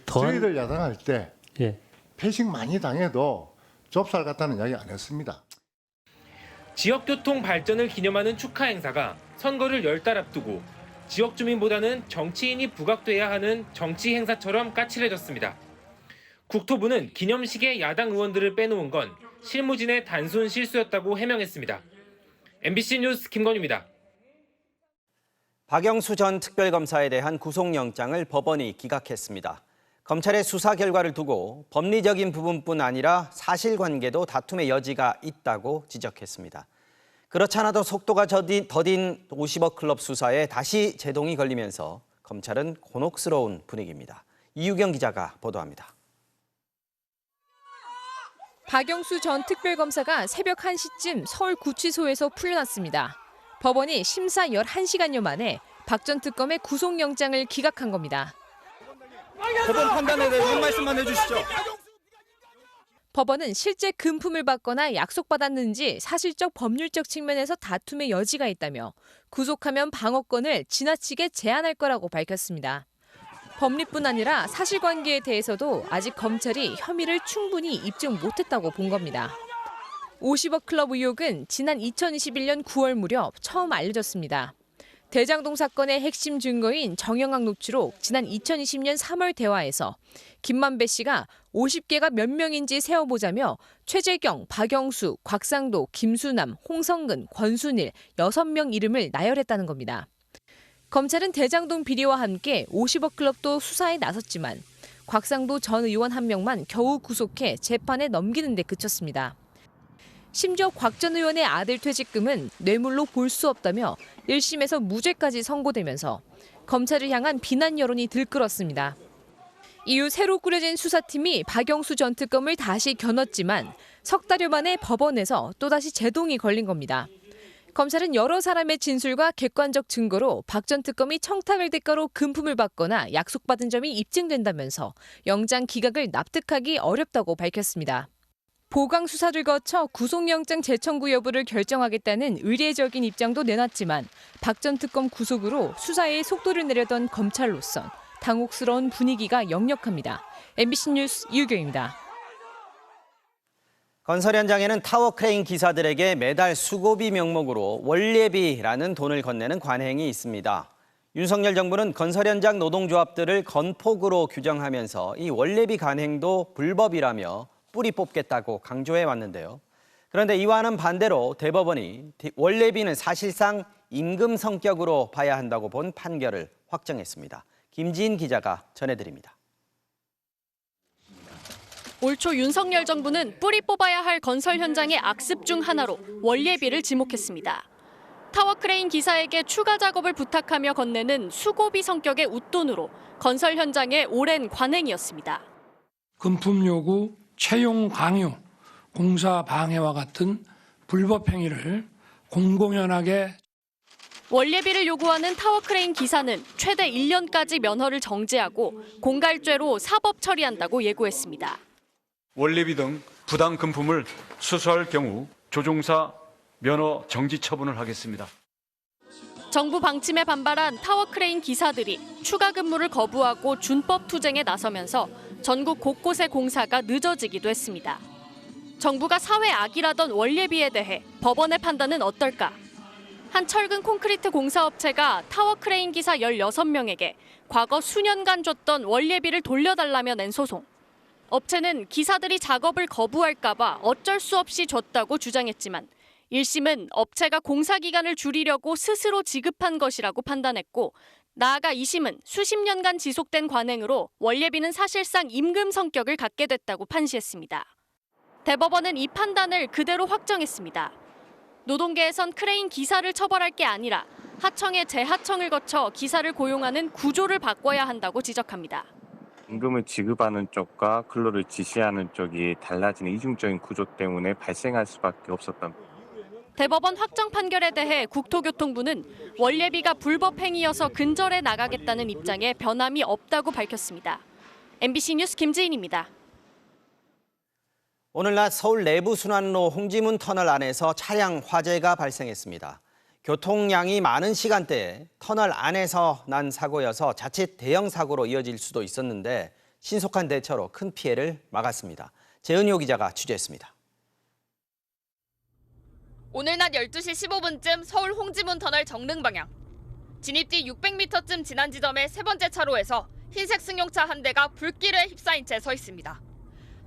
S30: 저희들 야당할 때 패식 많이 당해도 좁쌀 같다는 이야기 안 했습니다.
S22: 지역교통 발전을 기념하는 축하 행사가 선거를 10달 앞두고 지역 주민보다는 정치인이 부각돼야 하는 정치 행사처럼 까칠해졌습니다. 국토부는 기념식에 야당 의원들을 빼놓은 건 실무진의 단순 실수였다고 해명했습니다. MBC 뉴스 김건희입니다.
S9: 박영수 전 특별검사에 대한 구속영장을 법원이 기각했습니다. 검찰의 수사 결과를 두고 법리적인 부분뿐 아니라 사실관계도 다툼의 여지가 있다고 지적했습니다. 그렇지 않아도 속도가 더딘 50억 클럽 수사에 다시 제동이 걸리면서 검찰은 곤혹스러운 분위기입니다. 이유경 기자가 보도합니다.
S31: 박영수 전 특별검사가 새벽 1시쯤 서울구치소에서 풀려났습니다. 법원이 심사 11시간여 만에 박 전 특검의 구속영장을 기각한 겁니다.
S32: 법원 판단에 대해서 한 말씀만 해주시죠.
S31: 법원은 실제 금품을 받거나 약속받았는지 사실적 법률적 측면에서 다툼의 여지가 있다며 구속하면 방어권을 지나치게 제한할 거라고 밝혔습니다. 법리뿐 아니라 사실관계에 대해서도 아직 검찰이 혐의를 충분히 입증 못했다고 본 겁니다. 50억 클럽 의혹은 지난 2021년 9월 무렵 처음 알려졌습니다. 대장동 사건의 핵심 증거인 정영학 녹취록 지난 2020년 3월 대화에서 김만배 씨가 50개가 몇 명인지 세어보자며 최재경, 박영수, 곽상도, 김수남, 홍성근, 권순일 6명 이름을 나열했다는 겁니다. 검찰은 대장동 비리와 함께 50억 클럽도 수사에 나섰지만 곽상도 전 의원 1명만 겨우 구속해 재판에 넘기는 데 그쳤습니다. 심지어 곽 전 의원의 아들 퇴직금은 뇌물로 볼 수 없다며 1심에서 무죄까지 선고되면서 검찰을 향한 비난 여론이 들끓었습니다. 이후 새로 꾸려진 수사팀이 박영수 전 특검을 다시 겨눴지만 석 달여 만에 법원에서 또다시 제동이 걸린 겁니다. 검찰은 여러 사람의 진술과 객관적 증거로 박 전 특검이 청탁을 대가로 금품을 받거나 약속받은 점이 입증된다면서 영장 기각을 납득하기 어렵다고 밝혔습니다. 보강 수사를 거쳐 구속영장 재청구 여부를 결정하겠다는 의례적인 입장도 내놨지만 박 전 특검 구속으로 수사에 속도를 내려던 검찰로선 당혹스러운 분위기가 역력합니다. MBC 뉴스 유경입니다.
S9: 건설 현장에는 타워 크레인 기사들에게 매달 수고비 명목으로 원예비라는 돈을 건네는 관행이 있습니다. 윤석열 정부는 건설 현장 노동조합들을 건폭으로 규정하면서 이 원예비 관행도 불법이라며 뿌리 뽑겠다고 강조해 왔는데요. 그런데 이와는 반대로 대법원이 원예비는 사실상 임금 성격으로 봐야 한다고 본 판결을 확정했습니다. 김지인 기자가 전해드립니다.
S5: 올 초 윤석열 정부는 뿌리 뽑아야 할 건설 현장의 악습 중 하나로 원예비를 지목했습니다. 타워 크레인 기사에게 추가 작업을 부탁하며 건네는 수고비 성격의 웃돈으로 건설 현장의 오랜 관행이었습니다.
S10: 금품 요구, 채용 강요, 공사 방해와 같은 불법 행위를 공공연하게
S5: 원예비를 요구하는 타워 크레인 기사는 최대 1년까지 면허를 정지하고 공갈죄로 사법 처리한다고 예고했습니다.
S29: 원래비 등 부당 금품을 수수할 경우 조종사 면허 정지 처분을 하겠습니다.
S5: 정부 방침에 반발한 타워 크레인 기사들이 추가 근무를 거부하고 준법 투쟁에 나서면서 전국 곳곳의 공사가 늦어지기도 했습니다. 정부가 사회 악이라던 원예비에 대해 법원의 판단은 어떨까? 한 철근 콘크리트 공사업체가 타워 크레인 기사 16명에게 과거 수년간 줬던 원예비를 돌려달라며 낸 소송. 업체는 기사들이 작업을 거부할까 봐 어쩔 수 없이 줬다고 주장했지만 1심은 업체가 공사 기간을 줄이려고 스스로 지급한 것이라고 판단했고 나아가 2심은 수십 년간 지속된 관행으로 원예비는 사실상 임금 성격을 갖게 됐다고 판시했습니다. 대법원은 이 판단을 그대로 확정했습니다. 노동계에선 크레인 기사를 처벌할 게 아니라 하청의 재하청을 거쳐 기사를 고용하는 구조를 바꿔야 한다고 지적합니다.
S6: 임금을 지급하는 쪽과 근로를 지시하는 쪽이 달라지는 이중적인 구조 때문에 발생할 수밖에 없었던.
S5: 대법원 확정 판결에 대해 국토교통부는 원예비가 불법 행위여서 근절해 나가겠다는 입장에 변함이 없다고 밝혔습니다. MBC 뉴스 김지인입니다.
S9: 오늘 낮 서울 내부순환로 홍지문 터널 안에서 차량 화재가 발생했습니다. 교통량이 많은 시간대에 터널 안에서 난 사고여서 자칫 대형 사고로 이어질 수도 있었는데 신속한 대처로 큰 피해를 막았습니다. 재은효 기자가 취재했습니다.
S13: 오늘 낮 12시 15분쯤 서울 홍지문 터널 정릉 방향. 진입 뒤 600m쯤 지난 지점의 세 번째 차로에서 흰색 승용차 한 대가 불길에 휩싸인 채 서 있습니다.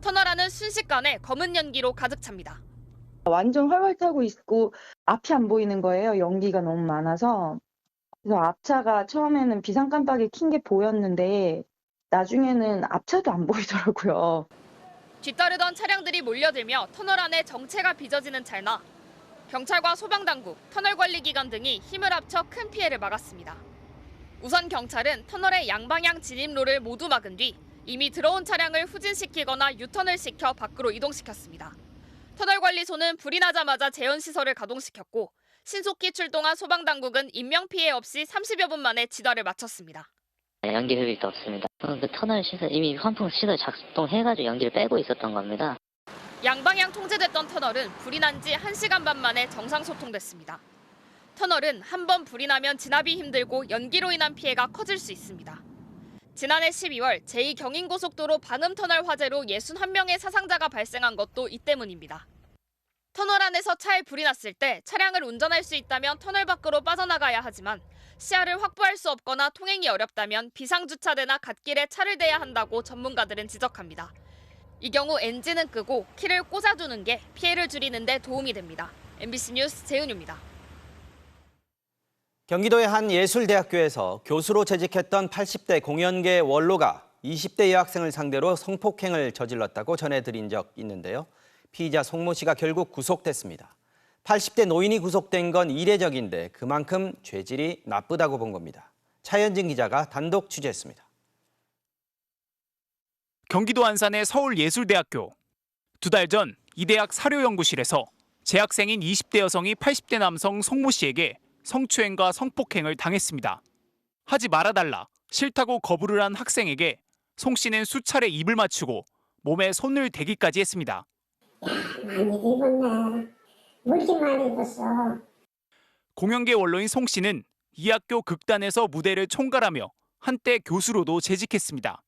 S13: 터널 안은 순식간에 검은 연기로 가득 찹니다.
S14: 완전 활활 타고 있고 앞이 안 보이는 거예요. 연기가 너무 많아서. 그래서 앞차가 처음에는 비상 깜빡이 킨 게 보였는데 나중에는 앞차도 안 보이더라고요.
S13: 뒤따르던 차량들이 몰려들며 터널 안에 정체가 빚어지는 찰나 경찰과 소방당국, 터널관리기관 등이 힘을 합쳐 큰 피해를 막았습니다. 우선 경찰은 터널의 양방향 진입로를 모두 막은 뒤 이미 들어온 차량을 후진시키거나 유턴을 시켜 밖으로 이동시켰습니다. 터널관리소는 불이 나자마자 재현시설을 가동시켰고 신속히 출동한 소방당국은 인명피해 없이 30여 분 만에 진화를 마쳤습니다.
S18: 연기 효율도 없습니다. 그 터널 시설 이미 환풍 시설 작동해가지고 연기를 빼고 있었던 겁니다.
S13: 양방향 통제됐던 터널은 불이 난 지 1시간 반 만에 정상 소통됐습니다. 터널은 한 번 불이 나면 진압이 힘들고 연기로 인한 피해가 커질 수 있습니다. 지난해 12월 제2경인고속도로 반음터널 화재로 61명의 사상자가 발생한 것도 이 때문입니다. 터널 안에서 차에 불이 났을 때 차량을 운전할 수 있다면 터널 밖으로 빠져나가야 하지만 시야를 확보할 수 없거나 통행이 어렵다면 비상주차대나 갓길에 차를 대야 한다고 전문가들은 지적합니다. 이 경우 엔진은 끄고 키를 꽂아두는 게 피해를 줄이는 데 도움이 됩니다. MBC 뉴스 재은유입니다.
S9: 경기도의 한 예술대학교에서 교수로 재직했던 80대 공연계 원로가 20대 여학생을 상대로 성폭행을 저질렀다고 전해드린 적 있는데요. 피의자 송모 씨가 결국 구속됐습니다. 80대 노인이 구속된 건 이례적인데 그만큼 죄질이 나쁘다고 본 겁니다. 차현진 기자가 단독 취재했습니다.
S19: 경기도 안산의 서울예술대학교. 2달 전
S2: 이 대학 사료연구실에서 재학생인 20대 여성이 80대 남성 송모 씨에게 성추행과 성폭행을 당했습니다. 하지 말아달라, 싫다고 거부를 한 학생에게 송 씨는 수차례 입을 맞추고 몸에 손을 대기까지 했습니다.
S4: 많이 입었네. 물기만 입었어.
S2: 공연계 원로인 송 씨는 이 학교 극단에서 무대를 총괄하며 한때 교수로도 재직했습니다.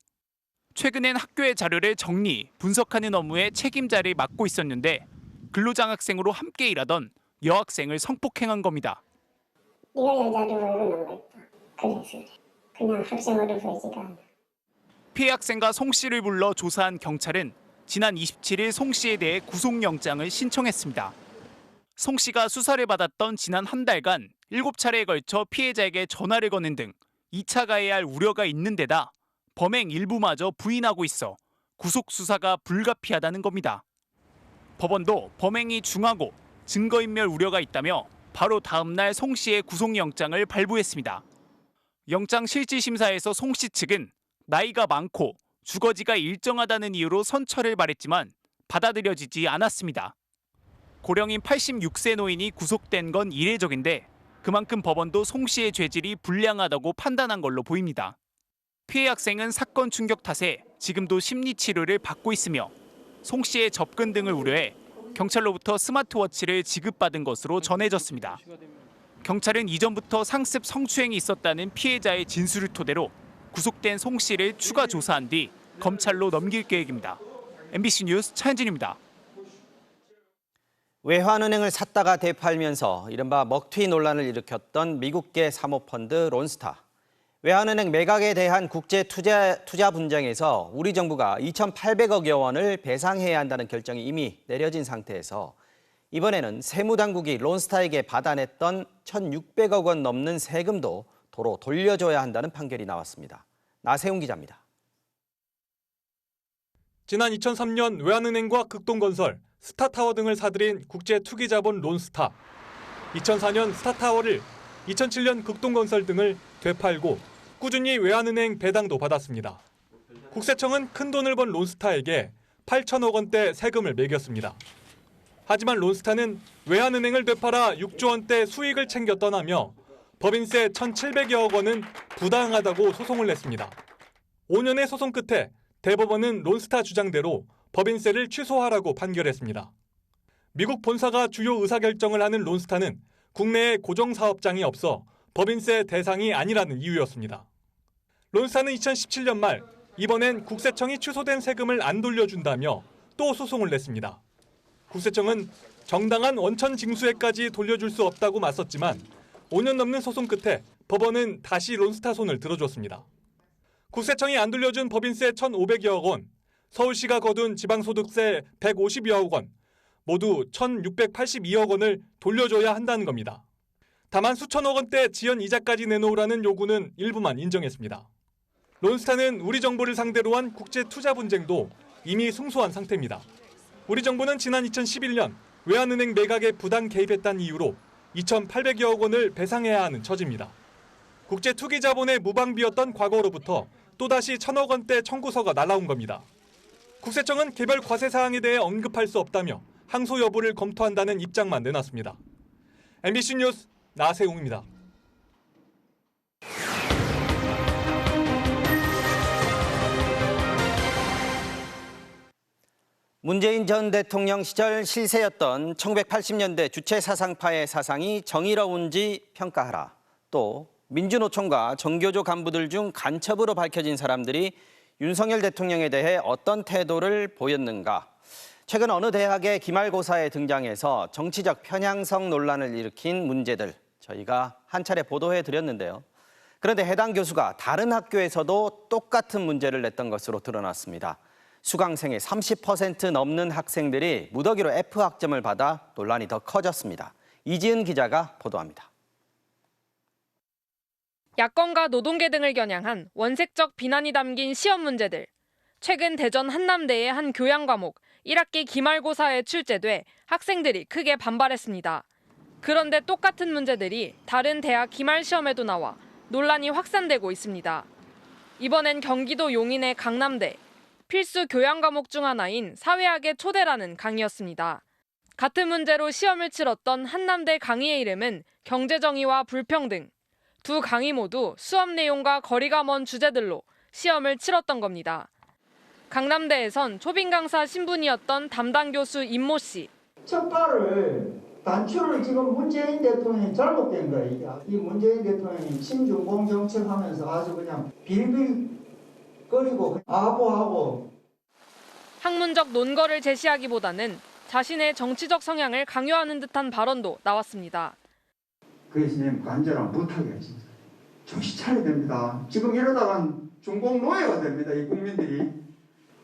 S2: 최근엔 학교의 자료를 정리, 분석하는 업무에 책임자를 맡고 있었는데 근로장학생으로 함께 일하던 여학생을 성폭행한 겁니다.
S4: 네가 여자로 보이는 거 있다. 그래서 그냥 학생으로 보이지가 않아.
S2: 피해 학생과 송 씨를 불러 조사한 경찰은 지난 27일 송 씨에 대해 구속영장을 신청했습니다. 송 씨가 수사를 받았던 지난 한 달간 7차례에 걸쳐 피해자에게 전화를 거는 등 2차 가해야 할 우려가 있는 데다 범행 일부마저 부인하고 있어 구속 수사가 불가피하다는 겁니다. 법원도 범행이 중하고 증거인멸 우려가 있다며 바로 다음 날 송 씨의 구속영장을 발부했습니다. 영장 실질심사에서 송 씨 측은 나이가 많고 주거지가 일정하다는 이유로 선처를 말했지만 받아들여지지 않았습니다. 고령인 86세 노인이 구속된 건 이례적인데 그만큼 법원도 송 씨의 죄질이 불량하다고 판단한 걸로 보입니다. 피해 학생은 사건 충격 탓에 지금도 심리치료를 받고 있으며 송 씨의 접근 등을 우려해 경찰로부터 스마트워치를 지급받은 것으로 전해졌습니다. 경찰은 이전부터 상습 성추행이 있었다는 피해자의 진술을 토대로 구속된 송 씨를 추가 조사한 뒤 검찰로 넘길 계획입니다. MBC 뉴스 차현진입니다.
S9: 외환은행을 샀다가 되팔면서 이른바 먹튀 논란을 일으켰던 미국계 사모펀드 론스타. 외환은행 매각에 대한 국제 투자 분쟁에서 우리 정부가 2,800억여 원을 배상해야 한다는 결정이 이미 내려진 상태에서 이번에는 세무당국이 론스타에게 받아냈던 1,600억 원 넘는 세금도 도로 돌려줘야 한다는 판결이 나왔습니다. 나세훈 기자입니다.
S7: 지난 2003년 외환은행과 극동건설, 스타타워 등을 사들인 국제투기자본 론스타. 2004년 스타타워를, 2007년 극동건설 등을 되팔고 꾸준히 외환은행 배당도 받았습니다. 국세청은 큰돈을 번 론스타에게 8천억 원대 세금을 매겼습니다. 하지만 론스타는 외환은행을 되팔아 6조 원대 수익을 챙겨 떠나며 법인세 1,700여억 원은 부당하다고 소송을 냈습니다. 5년의 소송 끝에 대법원은 론스타 주장대로 법인세를 취소하라고 판결했습니다. 미국 본사가 주요 의사결정을 하는 론스타는 국내에 고정사업장이 없어 법인세 대상이 아니라는 이유였습니다. 론스타는 2017년 말 이번엔 국세청이 취소된 세금을 안 돌려준다며 또 소송을 냈습니다. 국세청은 정당한 원천 징수액까지 돌려줄 수 없다고 맞섰지만 5년 넘는 소송 끝에 법원은 다시 론스타 손을 들어줬습니다. 국세청이 안 돌려준 법인세 1,500여억 원, 서울시가 거둔 지방소득세 150여억 원, 모두 1,682억 원을 돌려줘야 한다는 겁니다. 다만 수천억 원대 지연 이자까지 내놓으라는 요구는 일부만 인정했습니다. 론스타는 우리 정부를 상대로 한 국제 투자 분쟁도 이미 승소한 상태입니다. 우리 정부는 지난 2011년 외환은행 매각에 부당 개입했다는 이유로 2,800여억 원을 배상해야 하는 처지입니다. 국제 투기 자본의 무방비였던 과거로부터 또다시 1,000억 원대 청구서가 날아온 겁니다. 국세청은 개별 과세 사항에 대해 언급할 수 없다며 항소 여부를 검토한다는 입장만 내놨습니다. MBC 뉴스 나세웅입니다.
S9: 문재인 전 대통령 시절 실세였던 1980년대 주체사상파의 사상이 정의로운지 평가하라. 또 민주노총과 정교조 간부들 중 간첩으로 밝혀진 사람들이 윤석열 대통령에 대해 어떤 태도를 보였는가. 최근 어느 대학의 기말고사에 등장해서 정치적 편향성 논란을 일으킨 문제들 저희가 한 차례 보도해 드렸는데요. 그런데 해당 교수가 다른 학교에서도 똑같은 문제를 냈던 것으로 드러났습니다. 수강생의 30% 넘는 학생들이 무더기로 F학점을 받아 논란이 더 커졌습니다. 이지은 기자가 보도합니다.
S13: 야권과 노동계 등을 겨냥한 원색적 비난이 담긴 시험 문제들. 최근 대전 한남대의 한 교양 과목 1학기 기말고사에 출제돼 학생들이 크게 반발했습니다. 그런데 똑같은 문제들이 다른 대학 기말 시험에도 나와 논란이 확산되고 있습니다. 이번엔 경기도 용인의 강남대.
S3: 필수 교양 과목 중 하나인 사회학의 초대라는 강의였습니다. 같은 문제로 시험을 치렀던 한남대 강의의 이름은 경제정의와 불평등. 두 강의 모두 수업 내용과 거리가 먼 주제들로 시험을 치렀던 겁니다. 강남대에선 초빙 강사 신분이었던 담당 교수 임모 씨.
S8: 첫발을 단추를 지금 문재인 대통령이 잘못된 거예요. 이 문재인 대통령이 신중공 정책하면서 아주 그냥 빌빌거리고 아보하고.
S3: 학문적 논거를 제시하기보다는 자신의 정치적 성향을 강요하는 듯한 발언도 나왔습니다.
S8: 교수님 간절한 부탁이에요. 진짜. 정신 차려야 됩니다. 지금 이러다간 중공 노예가 됩니다. 이 국민들이.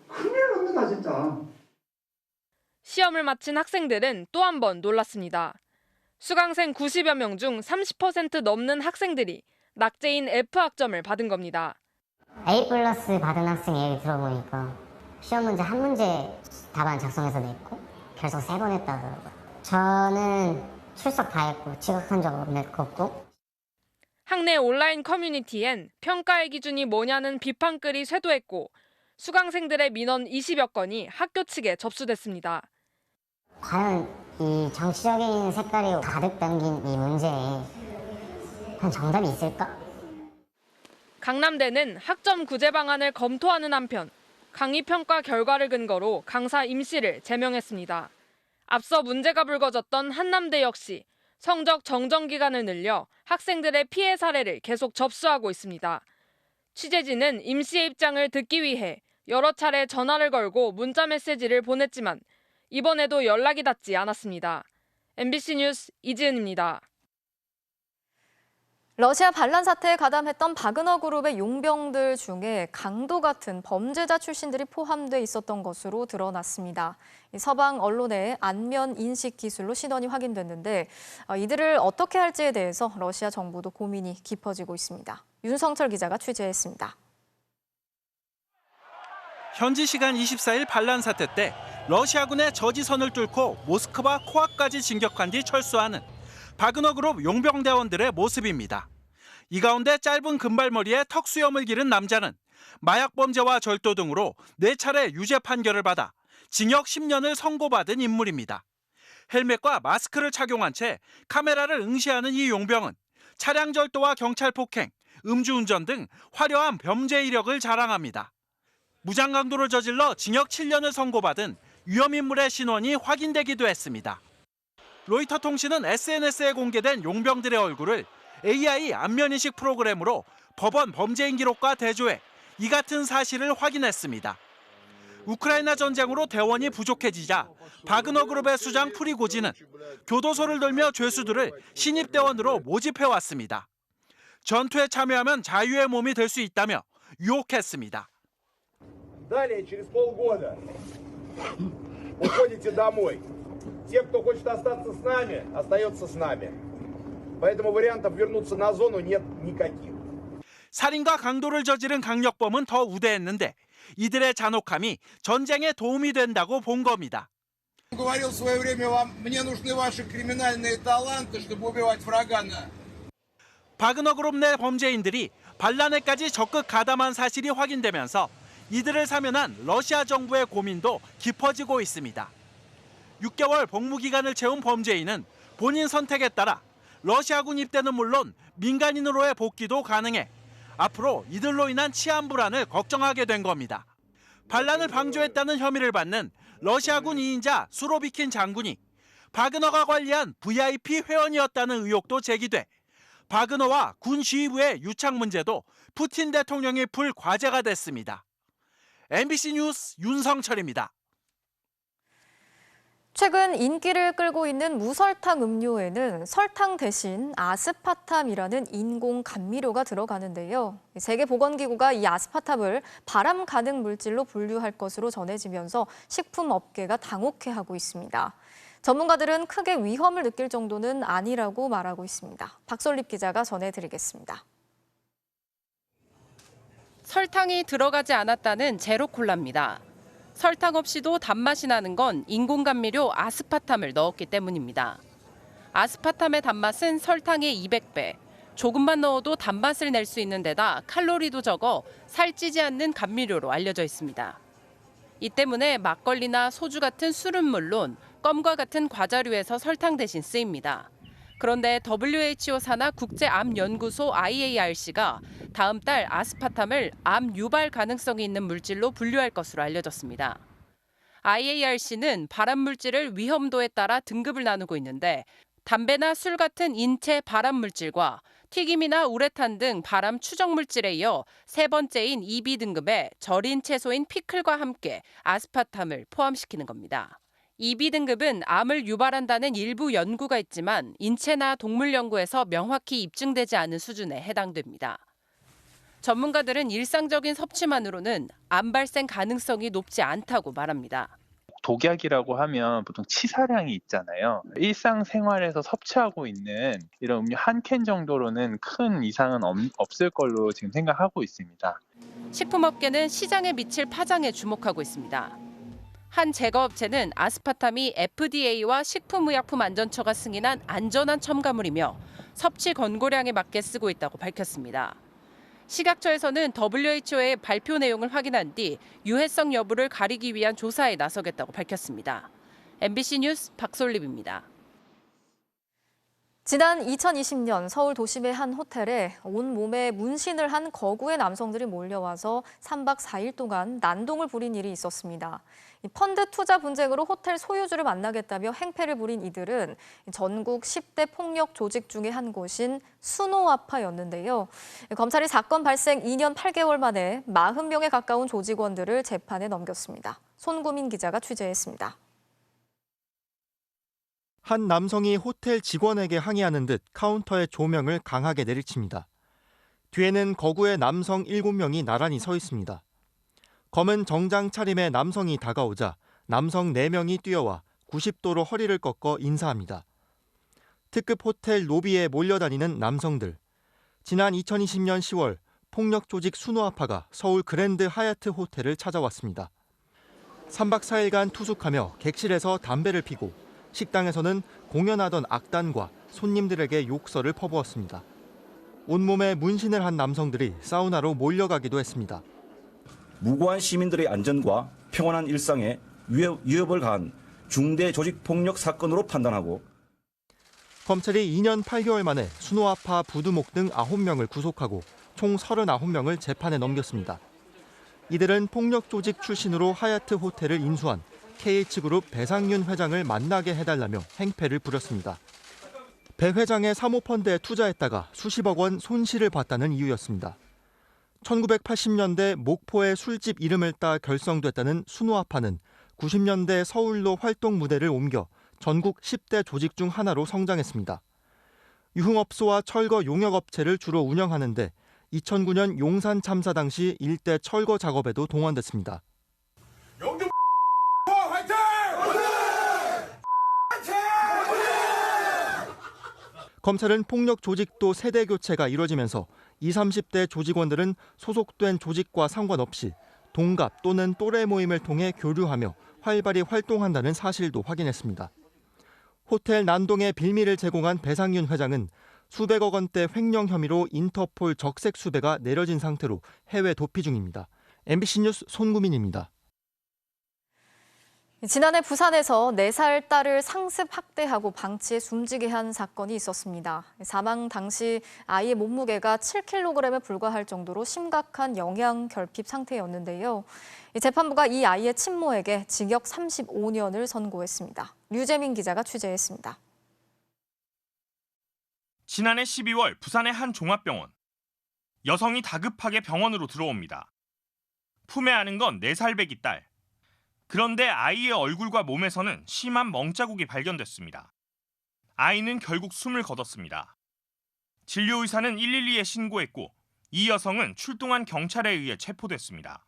S8: 큰일 납니다 진짜.
S3: 시험을 마친 학생들은 또 한 번 놀랐습니다. 수강생 90여 명 중 30% 넘는 학생들이 낙제인 F학점을 받은 겁니다.
S16: A+ 받은 학생 얘기 들어보니까 시험 문제 한 문제 답안 작성해서 냈고 결석 3번 했다 그러더라고요. 저는 출석 다 했고 지각한 적 없고.
S3: 학내 온라인 커뮤니티엔 평가의 기준이 뭐냐는 비판글이 쇄도했고 수강생들의 민원 20여 건이 학교 측에 접수됐습니다.
S16: 과연 이 정치적인 색깔이 가득 담긴 이 문제에 한 정답이 있을까?
S3: 강남대는 학점 구제 방안을 검토하는 한편 강의 평가 결과를 근거로 강사 임 씨를 제명했습니다. 앞서 문제가 불거졌던 한남대 역시 성적 정정 기간을 늘려 학생들의 피해 사례를 계속 접수하고 있습니다. 취재진은 임 씨의 입장을 듣기 위해 여러 차례 전화를 걸고 문자 메시지를 보냈지만 이번에도 연락이 닿지 않았습니다. MBC 뉴스 이지은입니다.
S17: 러시아 반란 사태에 가담했던 바그너 그룹의 용병들 중에 강도 같은 범죄자 출신들이 포함돼 있었던 것으로 드러났습니다. 서방 언론의 안면 인식 기술로 신원이 확인됐는데 이들을 어떻게 할지에 대해서 러시아 정부도 고민이 깊어지고 있습니다. 윤성철 기자가 취재했습니다.
S19: 현지 시간 24일 반란 사태 때 러시아군의 저지선을 뚫고 모스크바 코앞까지 진격한 뒤 철수하는 바그너 그룹 용병대원들의 모습입니다. 이 가운데 짧은 금발머리에 턱수염을 기른 남자는 마약 범죄와 절도 등으로 4차례 유죄 판결을 받아 징역 10년을 선고받은 인물입니다. 헬멧과 마스크를 착용한 채 카메라를 응시하는 이 용병은 차량 절도와 경찰 폭행, 음주운전 등 화려한 범죄 이력을 자랑합니다. 무장 강도를 저질러 징역 7년을 선고받은 위험인물의 신원이 확인되기도 했습니다. 로이터 통신은 SNS에 공개된 용병들의 얼굴을 AI 안면인식 프로그램으로 법원 범죄인 기록과 대조해 이 같은 사실을 확인했습니다. 우크라이나 전쟁으로 대원이 부족해지자 바그너 그룹의 수장 프리고진은 교도소를 돌며 죄수들을 신입대원으로 모집해왔습니다. 전투에 참여하면 자유의 몸이 될 수 있다며 유혹했습니다.
S20: Далее, через полгода уходите домой. Те, кто хочет остаться с нами, остается с нами. Поэтому вариантов вернуться на зону нет никаких.
S19: 살인과 강도를 저지른 강력범은 더 우대했는데 이들의 잔혹함이 전쟁에 도움이 된다고 본 겁니다.
S20: Говорил в свое время вам, мне нужны ваши криминальные таланты, чтобы убивать врага.
S19: 바그너 그룹 내 범죄인들이 반란에까지 적극 가담한 사실이 확인되면서 이들을 사면한 러시아 정부의 고민도 깊어지고 있습니다. 6개월 복무 기간을 채운 범죄인은 본인 선택에 따라 러시아군 입대는 물론 민간인으로의 복귀도 가능해 앞으로 이들로 인한 치안 불안을 걱정하게 된 겁니다. 반란을 방조했다는 혐의를 받는 러시아군 2인자 수로비킨 장군이 바그너가 관리한 VIP 회원이었다는 의혹도 제기돼 바그너와 군 지휘부의 유착 문제도 푸틴 대통령이 풀 과제가 됐습니다. MBC 뉴스 윤성철입니다.
S17: 최근 인기를 끌고 있는 무설탕 음료에는 설탕 대신 아스파탐이라는 인공 감미료가 들어가는데요. 세계보건기구가 이 아스파탐을 발암 가능 물질로 분류할 것으로 전해지면서 식품업계가 당혹해하고 있습니다. 전문가들은 크게 위험을 느낄 정도는 아니라고 말하고 있습니다. 박솔립 기자가 전해드리겠습니다.
S21: 설탕이 들어가지 않았다는 제로콜라입니다. 설탕 없이도 단맛이 나는 건 인공 감미료 아스파탐을 넣었기 때문입니다. 아스파탐의 단맛은 설탕의 200배, 조금만 넣어도 단맛을 낼 수 있는 데다 칼로리도 적어 살찌지 않는 감미료로 알려져 있습니다. 이 때문에 막걸리나 소주 같은 술은 물론 껌과 같은 과자류에서 설탕 대신 쓰입니다. 그런데 WHO 산하 국제암연구소 IARC가 다음 달 아스파탐을 암 유발 가능성이 있는 물질로 분류할 것으로 알려졌습니다. IARC는 발암 물질을 위험도에 따라 등급을 나누고 있는데 담배나 술 같은 인체 발암 물질과 튀김이나 우레탄 등 발암 추정 물질에 이어 세 번째인 2B 등급의 절인 채소인 피클과 함께 아스파탐을 포함시키는 겁니다. 2B 등급은 암을 유발한다는 일부 연구가 있지만 인체나 동물 연구에서 명확히 입증되지 않은 수준에 해당됩니다. 전문가들은 일상적인 섭취만으로는 암 발생 가능성이 높지 않다고 말합니다.
S1: 독약이라고 하면 보통 치사량이 있잖아요. 일상생활에서 섭취하고 있는 이런 음료 한 캔 정도로는 큰 이상은 없을 걸로 지금 생각하고 있습니다.
S21: 식품업계는 시장에 미칠 파장에 주목하고 있습니다. 한 제과업체는 아스파탐이 FDA와 식품의약품안전처가 승인한 안전한 첨가물이며 섭취 권고량에 맞게 쓰고 있다고 밝혔습니다. 식약처에서는 WHO의 발표 내용을 확인한 뒤 유해성 여부를 가리기 위한 조사에 나서겠다고 밝혔습니다. MBC 뉴스 박솔립입니다.
S17: 지난 2020년 서울 도심의 한 호텔에 온몸에 문신을 한 거구의 남성들이 몰려와서 3박 4일 동안 난동을 부린 일이 있었습니다. 펀드 투자 분쟁으로 호텔 소유주를 만나겠다며 행패를 부린 이들은 전국 10대 폭력 조직 중에 한 곳인 수노아파였는데요. 검찰이 사건 발생 2년 8개월 만에 40명에 가까운 조직원들을 재판에 넘겼습니다. 손구민 기자가 취재했습니다.
S11: 한 남성이 호텔 직원에게 항의하는 듯 카운터의 조명을 강하게 내리칩니다. 뒤에는 거구의 남성 7명이 나란히 서 있습니다. 검은 정장 차림의 남성이 다가오자 남성 4명이 뛰어와 90도로 허리를 꺾어 인사합니다. 특급 호텔 로비에 몰려다니는 남성들. 지난 2020년 10월 폭력 조직 수노아파가 서울 그랜드 하얏트 호텔을 찾아왔습니다. 3박 4일간 투숙하며 객실에서 담배를 피고 식당에서는 공연하던 악단과 손님들에게 욕설을 퍼부었습니다. 온몸에 문신을 한 남성들이 사우나로 몰려가기도 했습니다.
S12: 무고한 시민들의 안전과 평온한 일상에 위협을 가한 중대 조직폭력 사건으로 판단하고
S11: 검찰이 2년 8개월 만에 수노아파 부두목 등 9명을 구속하고 총 39명을 재판에 넘겼습니다. 이들은 폭력 조직 출신으로 하얏트 호텔을 인수한 KH그룹 배상윤 회장을 만나게 해달라며 행패를 부렸습니다. 배 회장의 사모펀드에 투자했다가 수십억 원 손실을 봤다는 이유였습니다. 1980년대 목포의 술집 이름을 따 결성됐다는 수노아파는 90년대 서울로 활동 무대를 옮겨 전국 10대 조직 중 하나로 성장했습니다. 유흥업소와 철거 용역업체를 주로 운영하는데 2009년 용산 참사 당시 일대 철거 작업에도 동원됐습니다.
S20: 영등 화이팅!
S11: 검찰은 폭력 조직도 세대 교체가 이뤄지면서 20, 30대 조직원들은 소속된 조직과 상관없이 동갑 또는 또래 모임을 통해 교류하며 활발히 활동한다는 사실도 확인했습니다. 호텔 난동의 빌미를 제공한 배상윤 회장은 수백억 원대 횡령 혐의로 인터폴 적색 수배가 내려진 상태로 해외 도피 중입니다. MBC 뉴스 손구민입니다.
S17: 지난해 부산에서 4살 딸을 상습 학대하고 방치해 숨지게 한 사건이 있었습니다. 사망 당시 아이의 몸무게가 7kg에 불과할 정도로 심각한 영양 결핍 상태였는데요. 재판부가 이 아이의 친모에게 징역 35년을 선고했습니다. 류재민 기자가 취재했습니다.
S15: 지난해 12월 부산의 한 종합병원. 여성이 다급하게 병원으로 들어옵니다. 품에 안은 건 4살 배기 딸. 그런데 아이의 얼굴과 몸에서는 심한 멍자국이 발견됐습니다. 아이는 결국 숨을 거뒀습니다. 진료의사는 112에 신고했고 이 여성은 출동한 경찰에 의해 체포됐습니다.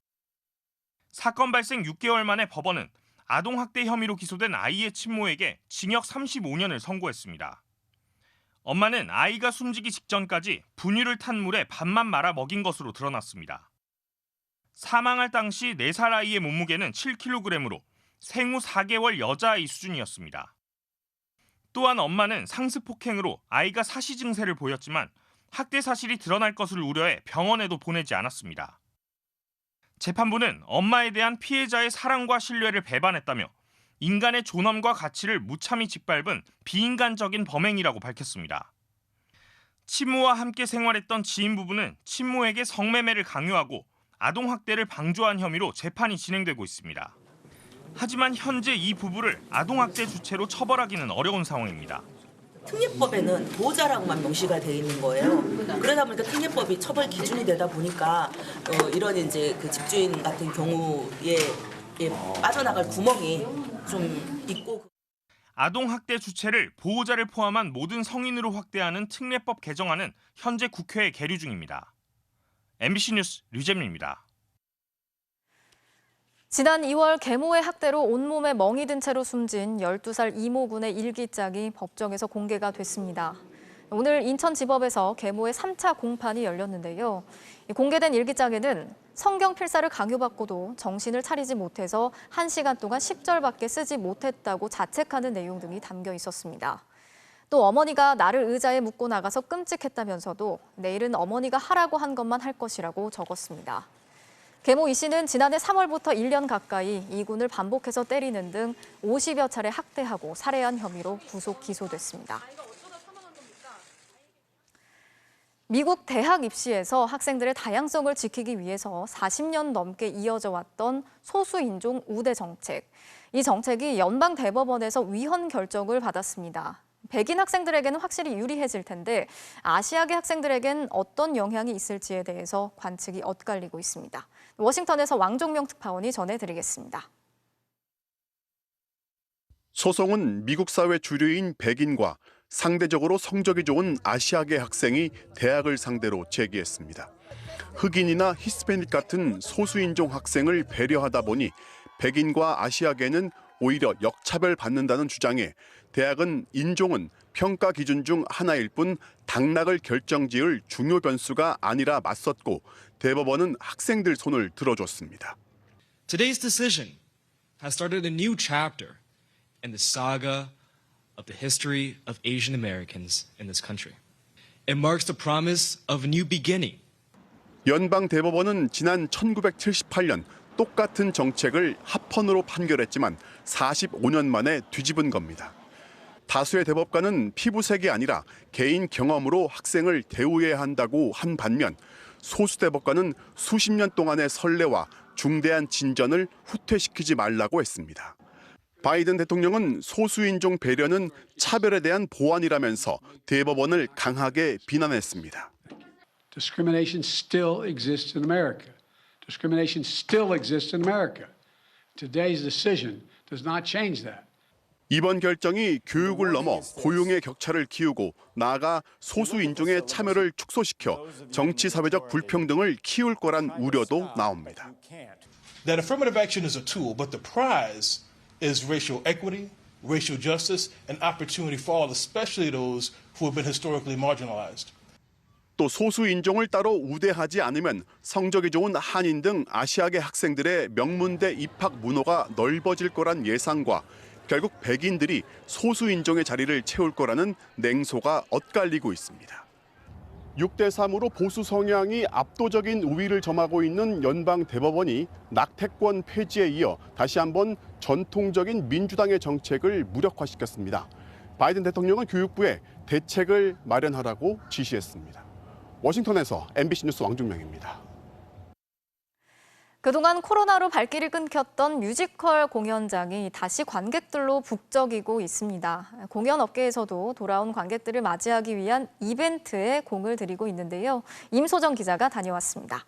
S15: 사건 발생 6개월 만에 법원은 아동학대 혐의로 기소된 아이의 친모에게 징역 35년을 선고했습니다. 엄마는 아이가 숨지기 직전까지 분유를 탄 물에 밥만 말아 먹인 것으로 드러났습니다. 사망할 당시 4살 아이의 몸무게는 7kg으로 생후 4개월 여자아이 수준이었습니다. 또한 엄마는 상습폭행으로 아이가 사시 증세를 보였지만 학대 사실이 드러날 것을 우려해 병원에도 보내지 않았습니다. 재판부는 엄마에 대한 피해자의 사랑과 신뢰를 배반했다며 인간의 존엄과 가치를 무참히 짓밟은 비인간적인 범행이라고 밝혔습니다. 친모와 함께 생활했던 지인 부부는 친모에게 성매매를 강요하고 아동학대를 방조한 혐의로 재판이 진행되고 있습니다. 하지만 현재 이 부부를 아동학대 주체로 처벌하기는 어려운 상황입니다.
S10: 특례법에는 보호자라고만 명시가 되어 있는 거예요. 그러다 보니까 특례법이 처벌 기준이 되다 보니까 이런 이제 그 집주인 같은 경우에 빠져나갈 구멍이 좀 있고.
S15: 아동학대 주체를 보호자를 포함한 모든 성인으로 확대하는 특례법 개정안은 현재 국회에 계류 중입니다. MBC 뉴스 류재민입니다.
S17: 지난 2월 계모의 학대로 온몸에 멍이 든 채로 숨진 12살 이모 군의 일기장이 법정에서 공개가 됐습니다. 오늘 인천지법에서 계모의 3차 공판이 열렸는데요. 공개된 일기장에는 성경 필사를 강요받고도 정신을 차리지 못해서 1시간 동안 10절밖에 쓰지 못했다고 자책하는 내용 등이 담겨 있었습니다. 또 어머니가 나를 의자에 묶고 나가서 끔찍했다면서도 내일은 어머니가 하라고 한 것만 할 것이라고 적었습니다. 계모 이 씨는 지난해 3월부터 1년 가까이 이 군을 반복해서 때리는 등 50여 차례 학대하고 살해한 혐의로 구속 기소됐습니다. 미국 대학 입시에서 학생들의 다양성을 지키기 위해서 40년 넘게 이어져 왔던 소수인종 우대 정책. 이 정책이 연방 대법원에서 위헌 결정을 받았습니다. 백인 학생들에게는 확실히 유리해질 텐데 아시아계 학생들에겐 어떤 영향이 있을지에 대해서 관측이 엇갈리고 있습니다. 워싱턴에서 왕종명 특파원이 전해드리겠습니다.
S22: 소송은 미국 사회 주류인 백인과 상대적으로 성적이 좋은 아시아계 학생이 대학을 상대로 제기했습니다. 흑인이나 히스패닉 같은 소수인종 학생을 배려하다 보니 백인과 아시아계는 오히려 역차별받는다는 주장에 대학은 인종은 평가 기준 중 하나일 뿐 당락을 결정지을 중요 변수가 아니라 맞섰고 대법원은 학생들 손을 들어줬습니다.
S23: Today's decision has started a new chapter in the saga of the history of Asian Americans in this country. It marks the promise of a new beginning.
S22: 연방 대법원은 지난 1978년 똑같은 정책을 합헌으로 판결했지만 45년 만에 뒤집은 겁니다. 다수의 대법관은 피부색이 아니라 개인 경험으로 학생을 대우해야 한다고 한 반면 소수 대법관은 수십 년 동안의 선례와 중대한 진전을 후퇴시키지 말라고 했습니다. 바이든 대통령은 소수인종 배려는 차별에 대한 보완이라면서 대법원을 강하게 비난했습니다.
S24: Discrimination still exists in America. Discrimination still exists in America. Today's decision does not change that.
S22: 이번 결정이 교육을 넘어 고용의 격차를 키우고 나아가 소수 인종의 참여를 축소시켜 정치 사회적 불평등을 키울 거란 우려도 나옵니다.
S25: That affirmative action is a tool, but the prize is racial equity, racial justice, and opportunity for all, especially those who have been historically marginalized.
S22: 또 소수 인종을 따로 우대하지 않으면 성적이 좋은 한인 등 아시아계 학생들의 명문대 입학 문호가 넓어질 거란 예상과 결국 백인들이 소수 인종의 자리를 채울 거라는 냉소가 엇갈리고 있습니다. 6대 3으로 보수 성향이 압도적인 우위를 점하고 있는 연방 대법원이 낙태권 폐지에 이어 다시 한번 전통적인 민주당의 정책을 무력화시켰습니다. 바이든 대통령은 교육부에 대책을 마련하라고 지시했습니다. 워싱턴에서 MBC 뉴스 왕중명입니다.
S17: 그동안 코로나로 발길이 끊겼던 뮤지컬 공연장이 다시 관객들로 북적이고 있습니다. 공연 업계에서도 돌아온 관객들을 맞이하기 위한 이벤트에 공을 들이고 있는데요. 임소정 기자가 다녀왔습니다.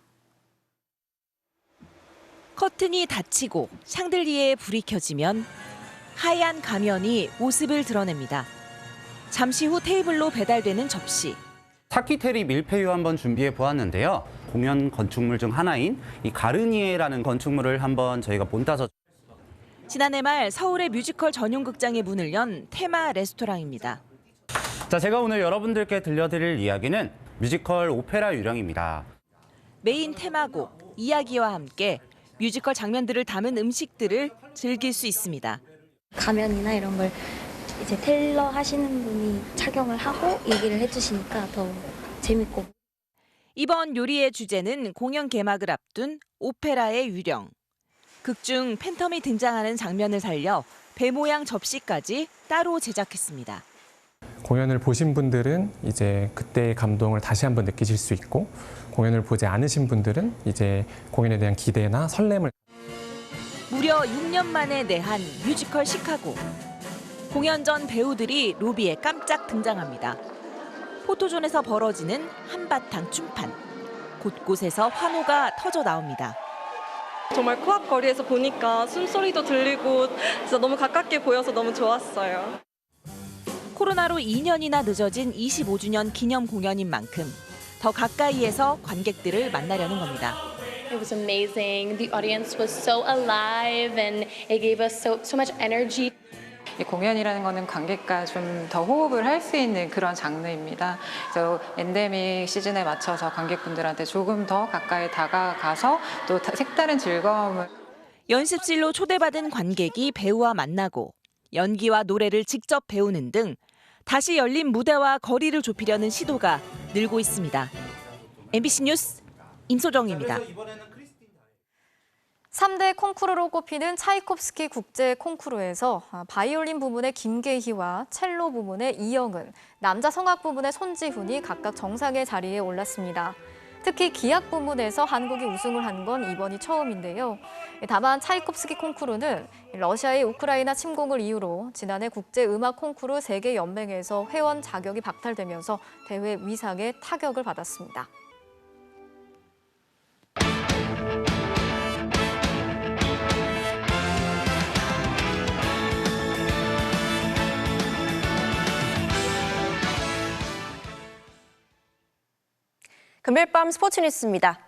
S26: 커튼이 닫히고 샹들리에에 불이 켜지면 하얀 가면이 모습을 드러냅니다. 잠시 후 테이블로 배달되는 접시.
S27: 타키테리 밀푀유 한번 준비해 보았는데요. 공연 건축물 중 하나인 이 가르니에라는 건축물을 한번 저희가 본따서.
S26: 지난해 말 서울의 뮤지컬 전용 극장에 문을 연 테마 레스토랑입니다.
S27: 자, 제가 오늘 여러분들께 들려드릴 이야기는 뮤지컬 오페라 유령입니다.
S26: 메인 테마곡 이야기와 함께 뮤지컬 장면들을 담은 음식들을 즐길 수 있습니다.
S28: 가면이나 이런 걸 이제 테일러 하시는 분이 착용을 하고 얘기를 해주시니까 더 재밌고.
S2: 이번 요리의 주제는 공연 개막을 앞둔 오페라의 유령. 극중 팬텀이 등장하는 장면을 살려 배 모양 접시까지 따로 제작했습니다.
S4: 공연을 보신 분들은 이제 그때의 감동을 다시 한번 느끼실 수 있고, 공연을 보지 않으신 분들은 이제 공연에 대한 기대나 설렘을.
S2: 무려 6년 만에 내한 뮤지컬 시카고. 공연 전 배우들이 로비에 깜짝 등장합니다. 포토존에서 벌어지는 한바탕 춤판. 곳곳에서 환호가 터져 나옵니다.
S5: 정말 코앞 거리에서 보니까 숨소리도 들리고 진짜 너무 가깝게 보여서 너무 좋았어요.
S2: 코로나로 2년이나 늦어진 25주년 기념 공연인 만큼 더 가까이에서 관객들을 만나려는 겁니다.
S6: It was amazing. The audience was so alive and it gave us so much energy.
S7: 이 공연이라는 거는 관객과 좀 더 호흡을 할 수 있는 그런 장르입니다. 그래서 엔데믹 시즌에 맞춰서 관객분들한테 조금 더 가까이 다가가서 또 색다른 즐거움을.
S2: 연습실로 초대받은 관객이 배우와 만나고 연기와 노래를 직접 배우는 등 다시 열린 무대와 거리를 좁히려는 시도가 늘고 있습니다. MBC 뉴스 임소정입니다.
S17: 3대 콩쿠르로 꼽히는 차이콥스키 국제 콩쿠르에서 바이올린 부문의 김계희와 첼로 부문의 이영은, 남자 성악 부문의 손지훈이 각각 정상의 자리에 올랐습니다. 특히 기악 부문에서 한국이 우승을 한 건 이번이 처음인데요. 다만 차이콥스키 콩쿠르는 러시아의 우크라이나 침공을 이유로 지난해 국제음악 콩쿠르 세계연맹에서 회원 자격이 박탈되면서 대회 위상에 타격을 받았습니다.
S9: 금요일 밤 스포츠 뉴스입니다.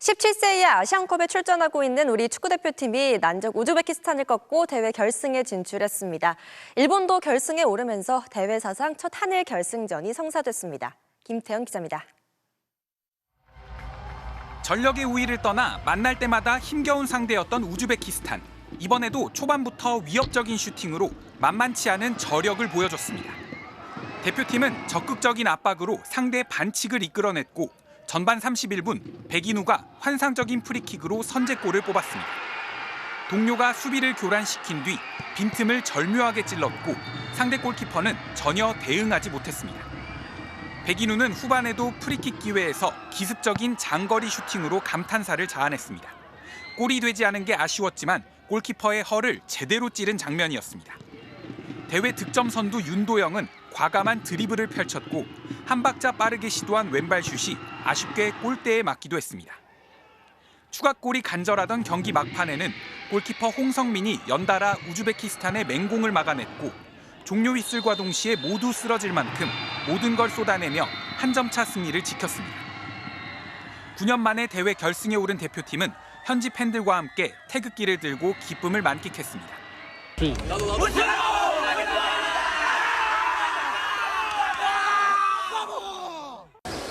S9: 17세 이하 아시안컵에 출전하고 있는 우리 축구대표팀이 난적 우즈베키스탄을 꺾고 대회 결승에 진출했습니다. 일본도 결승에 오르면서 대회 사상 첫 한일 결승전이 성사됐습니다. 김태현 기자입니다.
S19: 전력의 우위를 떠나 만날 때마다 힘겨운 상대였던 우즈베키스탄. 이번에도 초반부터 위협적인 슈팅으로 만만치 않은 저력을 보여줬습니다. 대표팀은 적극적인 압박으로 상대 반칙을 이끌어냈고 전반 31분 백인우가 환상적인 프리킥으로 선제골을 뽑았습니다. 동료가 수비를 교란시킨 뒤 빈틈을 절묘하게 찔렀고 상대 골키퍼는 전혀 대응하지 못했습니다. 백인우는 후반에도 프리킥 기회에서 기습적인 장거리 슈팅으로 감탄사를 자아냈습니다. 골이 되지 않은 게 아쉬웠지만 골키퍼의 허를 제대로 찌른 장면이었습니다. 대회 득점 선두 윤도영은 과감한 드리블을 펼쳤고 한 박자 빠르게 시도한 왼발슛이 아쉽게 골대에 맞기도 했습니다. 추가골이 간절하던 경기 막판에는 골키퍼 홍성민이 연달아 우즈베키스탄의 맹공을 막아냈고 종료 휘슬과 동시에 모두 쓰러질 만큼 모든 걸 쏟아내며 한 점 차 승리를 지켰습니다. 9년 만에 대회 결승에 오른 대표팀은 현지 팬들과 함께 태극기를 들고 기쁨을 만끽했습니다.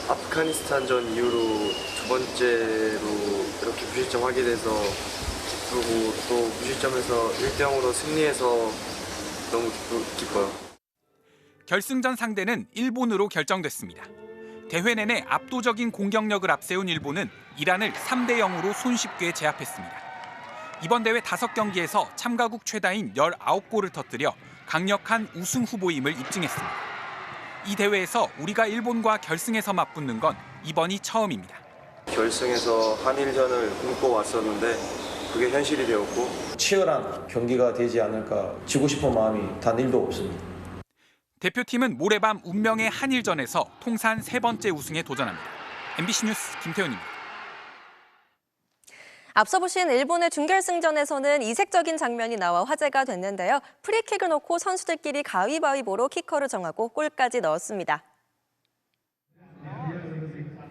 S14: 아프가니스탄전 이후로 두 번째로 이렇게 무실점 하게 돼서 기쁘고 또 무실점에서 1대0으로 승리해서 너무 기뻐요.
S19: 결승전 상대는 일본으로 결정됐습니다. 대회 내내 압도적인 공격력을 앞세운 일본은 이란을 3대0으로 손쉽게 제압했습니다. 이번 대회 5경기에서 참가국 최다인 19골을 터뜨려 강력한 우승 후보임을 입증했습니다. 이 대회에서 우리가 일본과 결승에서 맞붙는 건 이번이 처음입니다.
S14: 결승에서 한일전을 꿈꿔왔었는데 그게 현실이 되었고
S18: 치열한 경기가 되지 않을까 지고 싶은 마음이 단 1도 없습니다.
S19: 대표팀은 모레밤 운명의 한일전에서 통산 3번째 우승에 도전합니다. MBC 뉴스 김태훈입니다.
S9: 앞서 보신 일본의 준결승전에서는 이색적인 장면이 나와 화제가 됐는데요. 프리킥을 놓고 선수들끼리 가위바위보로 키커를 정하고 골까지 넣었습니다.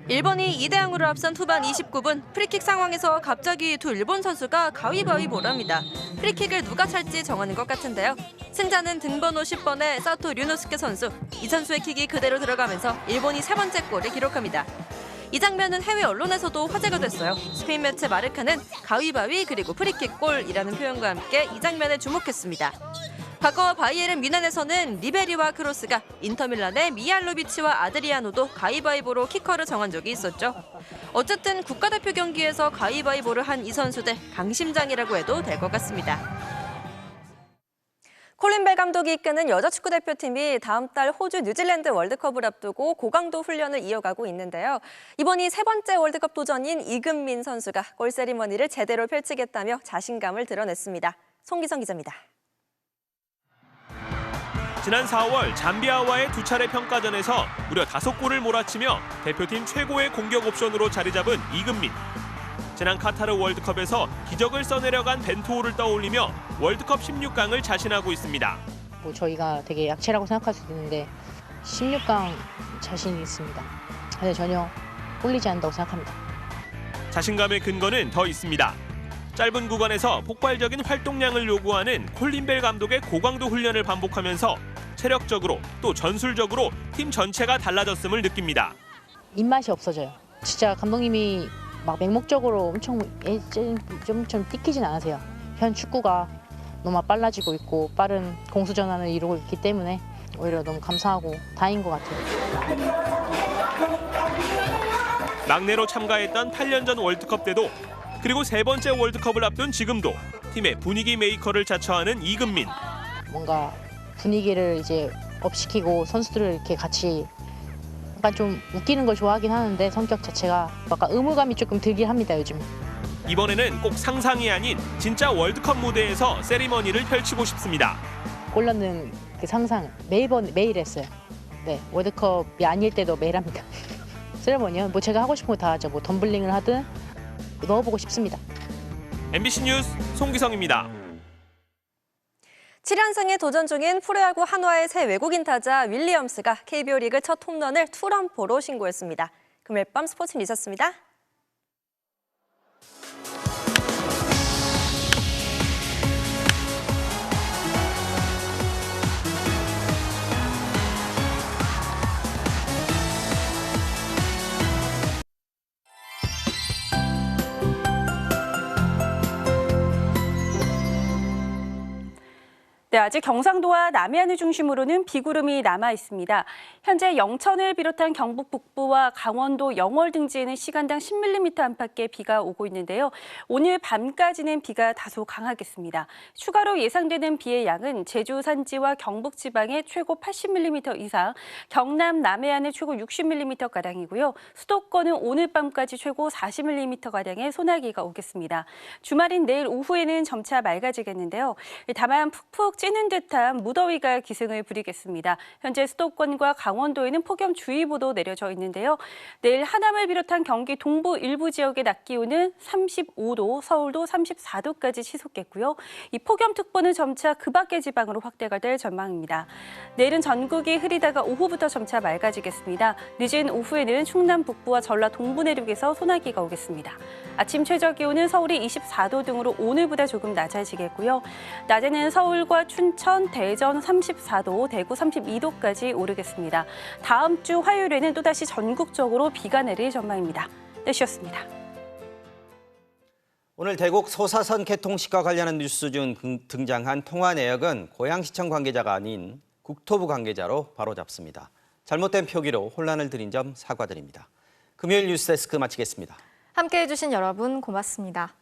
S9: 일본이 2대0으로 앞선 후반 29분 프리킥 상황에서 갑자기 두 일본 선수가 가위바위보를 합니다. 프리킥을 누가 찰지 정하는 것 같은데요. 승자는 등번호 10번의 사토 류노스케 선수. 이 선수의 킥이 그대로 들어가면서 일본이 3번째 골을 기록합니다. 이 장면은 해외 언론에서도 화제가 됐어요. 스페인 매체 마르카는 가위바위 그리고 프리킥 골이라는 표현과 함께 이 장면에 주목했습니다. 과거 바이에른 뮌헨에서는 리베리와 크로스가 인터밀란의 미알로비치와 아드리아노도 가위바위보로 키커를 정한 적이 있었죠. 어쨌든 국가대표 경기에서 가위바위보를 한 이 선수들 강심장이라고 해도 될 것 같습니다.
S1: 콜린 벨 감독이 이끄는 여자축구대표팀이 다음 달 호주 뉴질랜드 월드컵을 앞두고 고강도 훈련을 이어가고 있는데요. 이번이 세 번째 월드컵 도전인 이금민 선수가 골 세리머니를 제대로 펼치겠다며 자신감을 드러냈습니다. 송기성 기자입니다.
S3: 지난 4월 잠비아와의 두 차례 평가전에서 무려 5골을 몰아치며 대표팀 최고의 공격 옵션으로 자리 잡은 이금민. 지난 카타르 월드컵에서 기적을 써내려간 벤투호를 떠올리며 월드컵 16강을 자신하고 있습니다.
S8: 저희가 되게 약체라고 생각할 수도 있는데 16강 자신이 있습니다. 근데 전혀 꿀리지 않는다고 생각합니다.
S3: 자신감의 근거는 더 있습니다. 짧은 구간에서 폭발적인 활동량을 요구하는 콜린 벨 감독의 고강도 훈련을 반복하면서 체력적으로 또 전술적으로 팀 전체가 달라졌음을 느낍니다.
S8: 입맛이 없어져요. 진짜 감독님이 막 맹목적으로 엄청 뛰키진 않으세요. 현 축구가 너무 빨라지고 있고 빠른 공수 전환을 이루고 있기 때문에 오히려 너무 감사하고 다행인 것 같아요.
S3: 막내로 참가했던 8년 전 월드컵 때도 그리고 세 번째 월드컵을 앞둔 지금도 팀의 분위기 메이커를 자처하는 이금민.
S8: 뭔가 분위기를 이제 업시키고 선수들을 이렇게 같이 약간 좀 웃기는 걸 좋아하긴 하는데 성격 자체가 약간 의무감이 조금 들긴 합니다, 요즘.
S3: 이번에는 꼭 상상이 아닌 진짜 월드컵 무대에서 세리머니를 펼치고 싶습니다.
S8: 골 넣는 그 상상 매일 했어요. 네, 월드컵이 아닐 때도 매일 합니다. 세리머니요? 뭐 제가 하고 싶은 거 다 하죠. 뭐 덤블링을 하든 넣어보고 싶습니다.
S3: MBC 뉴스 송기성입니다.
S1: 7연승에 도전 중인 프로야구 한화의 새 외국인 타자 윌리엄스가 KBO 리그 첫 홈런을 투런포로 신고했습니다. 금요일 밤 스포츠 뉴스였습니다.
S12: 네, 아직 경상도와 남해안을 중심으로는 비구름이 남아 있습니다. 현재 영천을 비롯한 경북 북부와 강원도 영월 등지에는 시간당 10mm 안팎의 비가 오고 있는데요. 오늘 밤까지는 비가 다소 강하겠습니다. 추가로 예상되는 비의 양은 제주 산지와 경북 지방에 최고 80mm 이상, 경남 남해안에 최고 60mm가량이고요. 수도권은 오늘 밤까지 최고 40mm가량의 소나기가 오겠습니다. 주말인 내일 오후에는 점차 맑아지겠는데요. 다만 푹푹 찌는 듯한 무더위가 기승을 부리겠습니다. 현재 수도권과 강원도에는 폭염주의보도 내려져 있는데요. 내일 하남을 비롯한 경기 동부 일부 지역의 낮 기온은 35도, 서울도 34도까지 치솟겠고요. 이 폭염특보는 점차 그 밖의 지방으로 확대가 될 전망입니다. 내일은 전국이 흐리다가 오후부터 점차 맑아지겠습니다. 늦은 오후에는 충남 북부와 전라 동부 내륙에서 소나기가 오겠습니다. 아침 최저 기온은 서울이 24도 등으로 오늘보다 조금 낮아지겠고요. 낮에는 서울과 춘천, 대전 34도, 대구 32도까지 오르겠습니다. 다음 주 화요일에는 또다시 전국적으로 비가 내릴 전망입니다. 내쉬었습니다.
S13: 오늘 대곡 소사선 개통식과 관련한 뉴스 중 등장한 통화 내역은 고양시청 관계자가 아닌 국토부 관계자로 바로잡습니다. 잘못된 표기로 혼란을 드린 점 사과드립니다. 금요일 뉴스데스크 마치겠습니다.
S17: 함께해 주신 여러분 고맙습니다.